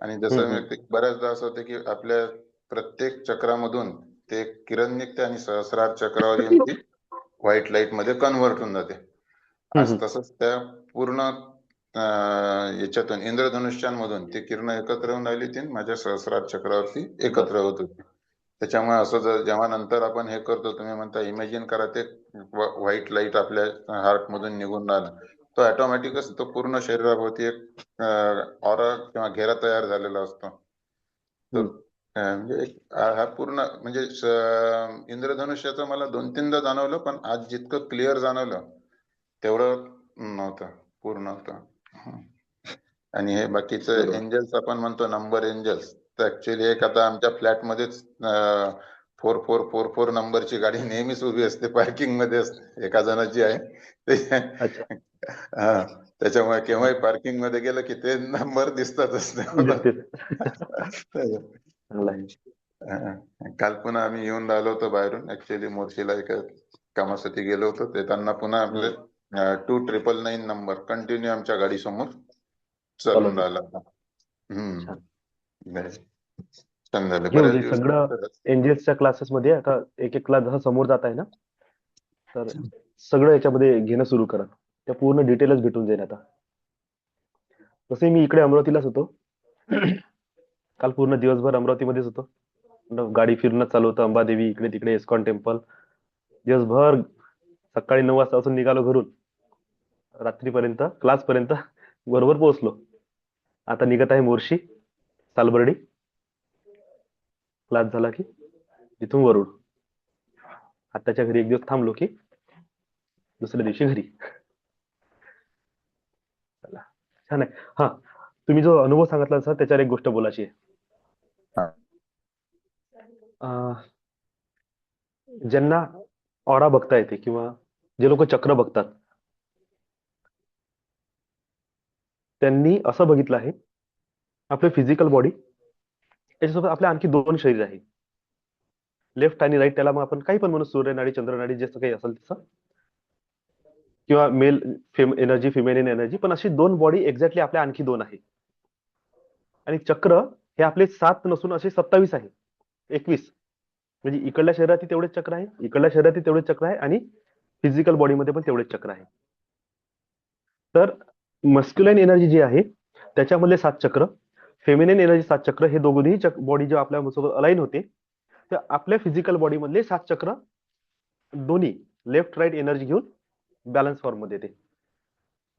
आणि हं, जसं हं. बऱ्याचदा असं होतं की आपल्या प्रत्येक चक्रामधून ते किरण निघते आणि सहस्रार चक्रावर येऊन ती व्हाईट लाईट मध्ये कन्व्हर्ट होऊन जाते. हं, आज हं. तसंच त्या पूर्ण याच्यातून इंद्रधनुष्यांमधून ती किरण एकत्र येऊन राहिली, ती माझ्या सहस्रार चक्रावरती एकत्र बरं. होत होती. त्याच्यामुळे असं जेव्हा नंतर आपण हे करतो, तुम्ही म्हणता इमॅजिन करा ते व्हाईट लाईट आपल्या हार्ट मधून निघून राहिला, तो ऑटोमॅटिकच तो पूर्ण शरीराभोवती एक ऑरा किंवा घेरा तयार झालेला असतो. तर हं. म्हणजे हा पूर्ण म्हणजे इंद्रधनुष्याचं मला 2-3दा जाणवलं, पण आज जितकं क्लिअर जाणवलं तेवढं नव्हतं, पूर्ण नव्हतं. हं. आणि हे बाकीचं बरोबर. एंजल्स आपण म्हणतो नंबर एंजल्स, तर ऍक्च्युअली एक आता आमच्या फ्लॅटमध्येच 4444 नंबरची गाडी नेहमीच उभी असते, पार्किंग मध्ये असते, एका जणाची आहे अच्छा. हा, त्याच्यामुळे केव्हाही पार्किंग मध्ये गेलं की ते नंबर दिसतातच दिसते. चांगलं आहे. काल पुन्हा आम्ही येऊन राहिलो होतो बाहेरून, ऍक्च्युअली मोर्शीला एका कामासाठी गेलो होतो, ते त्यांना पुन्हा आपले 2999 नंबर कंटिन्यू आमच्या गाडी समोर चालू चालून आहे. राहिला होता. हम्म. छान. नाही, छान झालं, हे बऱ्याच म्हणजे सगळं दिवस. एनजीएसच्या क्लासेस मध्ये आता एक एक क्लास जसा समोर जात आहे ना, तर सगळं याच्यामध्ये घेणं सुरू करा. त्या पूर्ण डिटेलच भेटून जाईल आता. तसे मी इकडे अमरावतीलाच होतो. काल पूर्ण दिवसभर अमरावतीमध्येच होतो. गाडी फिरणं चालू होतं, अंबादेवी इकडे तिकडे, इस्कॉन टेम्पल. दिवसभर सकाळी 9 वाजतापासून निघालो घरून, रात्रीपर्यंत क्लास पर्यंत बरोबर पोहोचलो. आता निघत आहे मोर्शी, सालबर्डी. क्लास झाला की तिथून वरुड. आत्ताच्या घरी एक दिवस थांबलो की दुसऱ्या दिवशी घरी. चला, छान आहे. हा, तुम्ही जो अनुभव सांगितला सर, त्याच्यावर एक गोष्ट बोलायची आहे. हा. अं, ज्यांना ऑरा बघता येते किंवा जे लोक चक्र बघतात, त्यांनी असं बघितलं आहे, आपले फिजिकल बॉडी त्याच्यासोबत आपल्या आणखी 2 शरीर आहे, लेफ्ट आणि राईट. त्याला मग आपण काही पण म्हणू, सूर्यनाडी, चंद्रनाडी, जसं काही असेल तसं, किंवा मेल एनर्जी, फिमेलिन एनर्जी. पण अशी 2 बॉडी एक्झॅक्टली आपल्या आणखी 2 आहे. आणि चक्र हे आपले 7 नसून असे 27 आहे, 21. म्हणजे इकडल्या शरीरात तेवढेच चक्र आहे, इकडल्या शरीरात तेवढेच चक्र आहे, आणि फिजिकल बॉडीमध्ये पण तेवढेच चक्र आहे. तर मस्क्युलाइन एनर्जी जी आहे त्याच्यामधले 7 चक्र, फेमिनिन एनर्जी 7 चक्र, हे दोघंही बॉडी जेव्हा आपल्या सोबत अलाइन होते, तर आपल्या फिजिकल बॉडी मधले 7 चक्र दोन्ही लेफ्ट राईट एनर्जी घेऊन बॅलन्स फॉर्म मध्ये येते.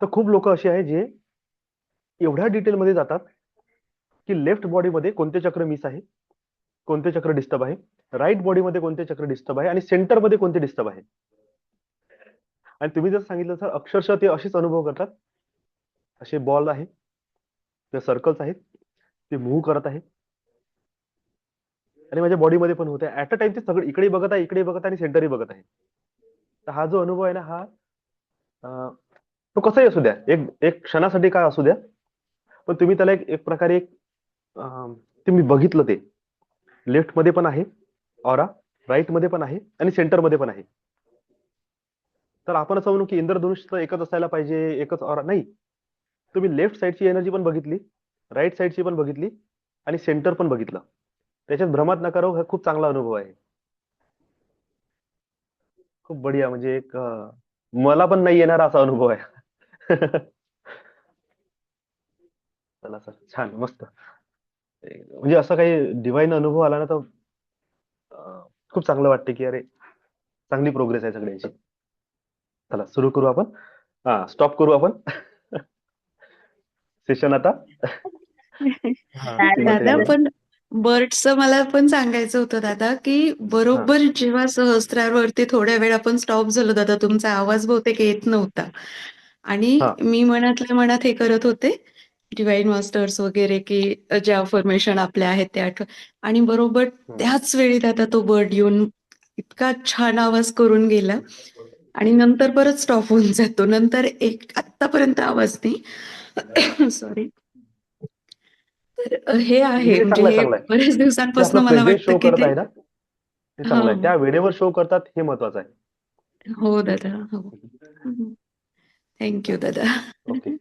तर खूप लोक असे आहे जे एवढ्या डिटेलमध्ये जातात की लेफ्ट बॉडीमध्ये कोणते चक्र मिस आहे, कोणते चक्र डिस्टर्ब आहे, राईट बॉडीमध्ये कोणते चक्र डिस्टर्ब आहे, आणि सेंटर मध्ये कोणते डिस्टर्ब आहे. आणि तुम्ही जर सांगितलं सर, अक्षरशः ते असेच अनुभव करतात. असे बॉल आहे, ते सर्कल्स आहेत, ते मूव्ह करत आहे, आणि माझ्या बॉडीमध्ये पण होते ऍट अ टाइम. ते सगळं इकडे बघत आहे, इकडे बघत आहे, आणि सेंटरही बघत आहे. तर हा जो अनुभव आहे ना, हा तो कसाही असू द्या, एक एक क्षणासाठी काय असू द्या, पण तुम्ही त्याला एक प्रकारे ते मी बघितलं, ते लेफ्ट मध्ये पण आहे ऑरा, राईट मध्ये पण आहे, आणि सेंटर मध्ये पण आहे. तर आपण असं म्हणू की इंद्रधनुष तर एकच असायला पाहिजे, एकच ऑरा. नाही, तुम्ही लेफ्ट साईडची एनर्जी पण बघितली, राईट साईडची पण बघितली, आणि सेंटर पण बघितलं. त्याच्यात भ्रमात नका राहू. हा खूप चांगला अनुभव आहे, खूप बढिया. म्हणजे एक मला पण नाही येणारा असा अनुभव आहे. चला सर, छान, मस्त. म्हणजे असं काही डिवाइन अनुभव आला ना, तर खूप चांगलं वाटते की अरे, चांगली प्रोग्रेस आहे सगळ्यांची. चला, सुरू करू आपण. हा, स्टॉप करू आपण सेशन आता. हा, दादा, सीमाताई. पण बर्ड्सचं मला पण सांगायचं होतं दादा, की हा, बरोबर जेव्हा सहस्त्रारवरती थोड्या वेळ आपण स्टॉप झालो दादा, तुमचा आवाज बहुतेक येत नव्हता, आणि हा. मी मनातल्या मनात हे करत होते, डिवाइन मास्टर्स वगैरे, की जे अफर्मेशन आपले आहेत ते आठव, आणि बरोबर त्याच वेळी दादा तो बर्ड येऊन इतका छान आवाज करून गेला, आणि नंतर परत स्टॉप होऊन जातो. नंतर एक आतापर्यंत आवाज नाही. सॉरी. तर हे आहे, हे म्हणजे चांगलं आहे, हे चांगलं आहे. बऱ्याच ते आपलं दिवसांपासून मला प्रेझेंट वाटतं शो की करत ते. आहे ना, ते हा, चांगलं आहे. त्या वेळेवर शो करतात, हे महत्वाचं आहे. हो दादा, हो. थँक्यू दादा. ओके.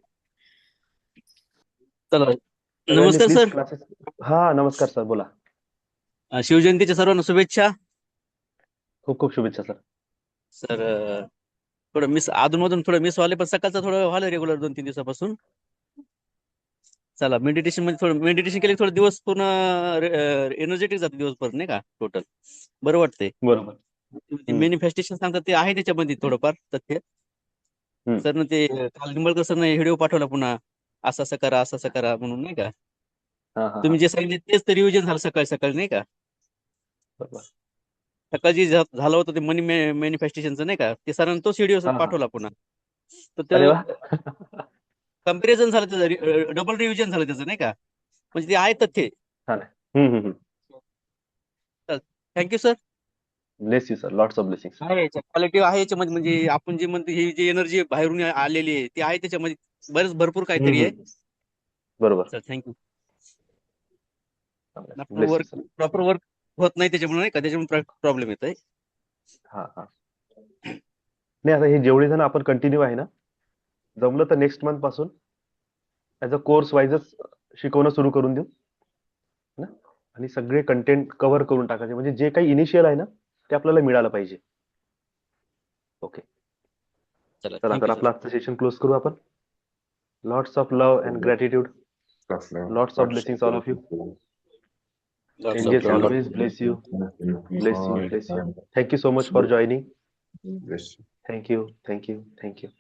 चला, सगळ्यांनी नमस्कार प्लीज सर. क्लासेस. हा, नमस्कार सर, बोला. शिवजयंतीच्या सर्वांना शुभेच्छा. खूप खूप शुभेच्छा सर. सर, थोडं मिस अधूनमधून थोडं मिस व्हाले, पण सकाळचं थोडं व्हायला रेग्युलर 2-3 दिवसापासून. चला, मेडिटेशन मध्ये थोडं मेडिटेशन केले, थोडं दिवस पूर्ण एनर्जेटिक जाते दिवसभर, नाही का, टोटल बरं वाटतंय. बरोबर. मॅनिफेस्टेशन सांगतात ते आहे त्याच्यामध्ये थोडंफार तथ्य. हम्म. सरनं ते काल निंबळकर सरनं व्हिडिओ पाठवला पुन्हा, असं असं करा, असं असं करा म्हणून, नाही का. हा हा तुम्ही जे सांगितले तेच तर रिव्हिजन झालं सकाळी सकाळी नाही का? बरोबर. सकाळी जे झालं होतं ते मनी मॅनिफेस्टेशनचं नाही का, ते सरांनी तो व्हिडिओ हा हा पाठवला पुन्हा. तर अरे ते वा कम्पॅरिझन झालं त्याचं, डबल रिव्हिजन झालं त्याचं नाही का, म्हणजे ते आहे तथ्य. छान आहे. Thank you sir. Bless you sir, lots of blessings. आहे क्वालिटी आहे याच्यामध्ये, म्हणजे आपण जे म्हणतो ही जी एनर्जी बाहेरून आलेली आहे ती आहे त्याच्यामध्ये, भरपूर काहीतरी आहे. बरोबर. Sir thank you. Bless you sir. Proper work होत नाही त्याच्यामुळे नाही का, त्याच्यामुळे प्रॉब्लेम येत आहे. हा हा नाही, आता हे जेवढे जण आपण कंटिन्यू आहे ना, जमलं तर नेक्स्ट मंथ पासून ऍज अ कोर्स वाईजच शिकवणं सुरू करून देऊ ना, आणि सगळे कंटेंट कव्हर करून टाकायचे, म्हणजे जे काही इनिशियल आहे ना ते आपल्याला मिळालं पाहिजे. ओके, चला चला तर थँक्यू आपलं आजचं सेशन क्लोज करू आपण. Lots of love and gratitude, lots of blessings all of you. Angels always bless you, bless you, bless you. Thank you so much for joining. Bless you. Thank you, thank you, thank you.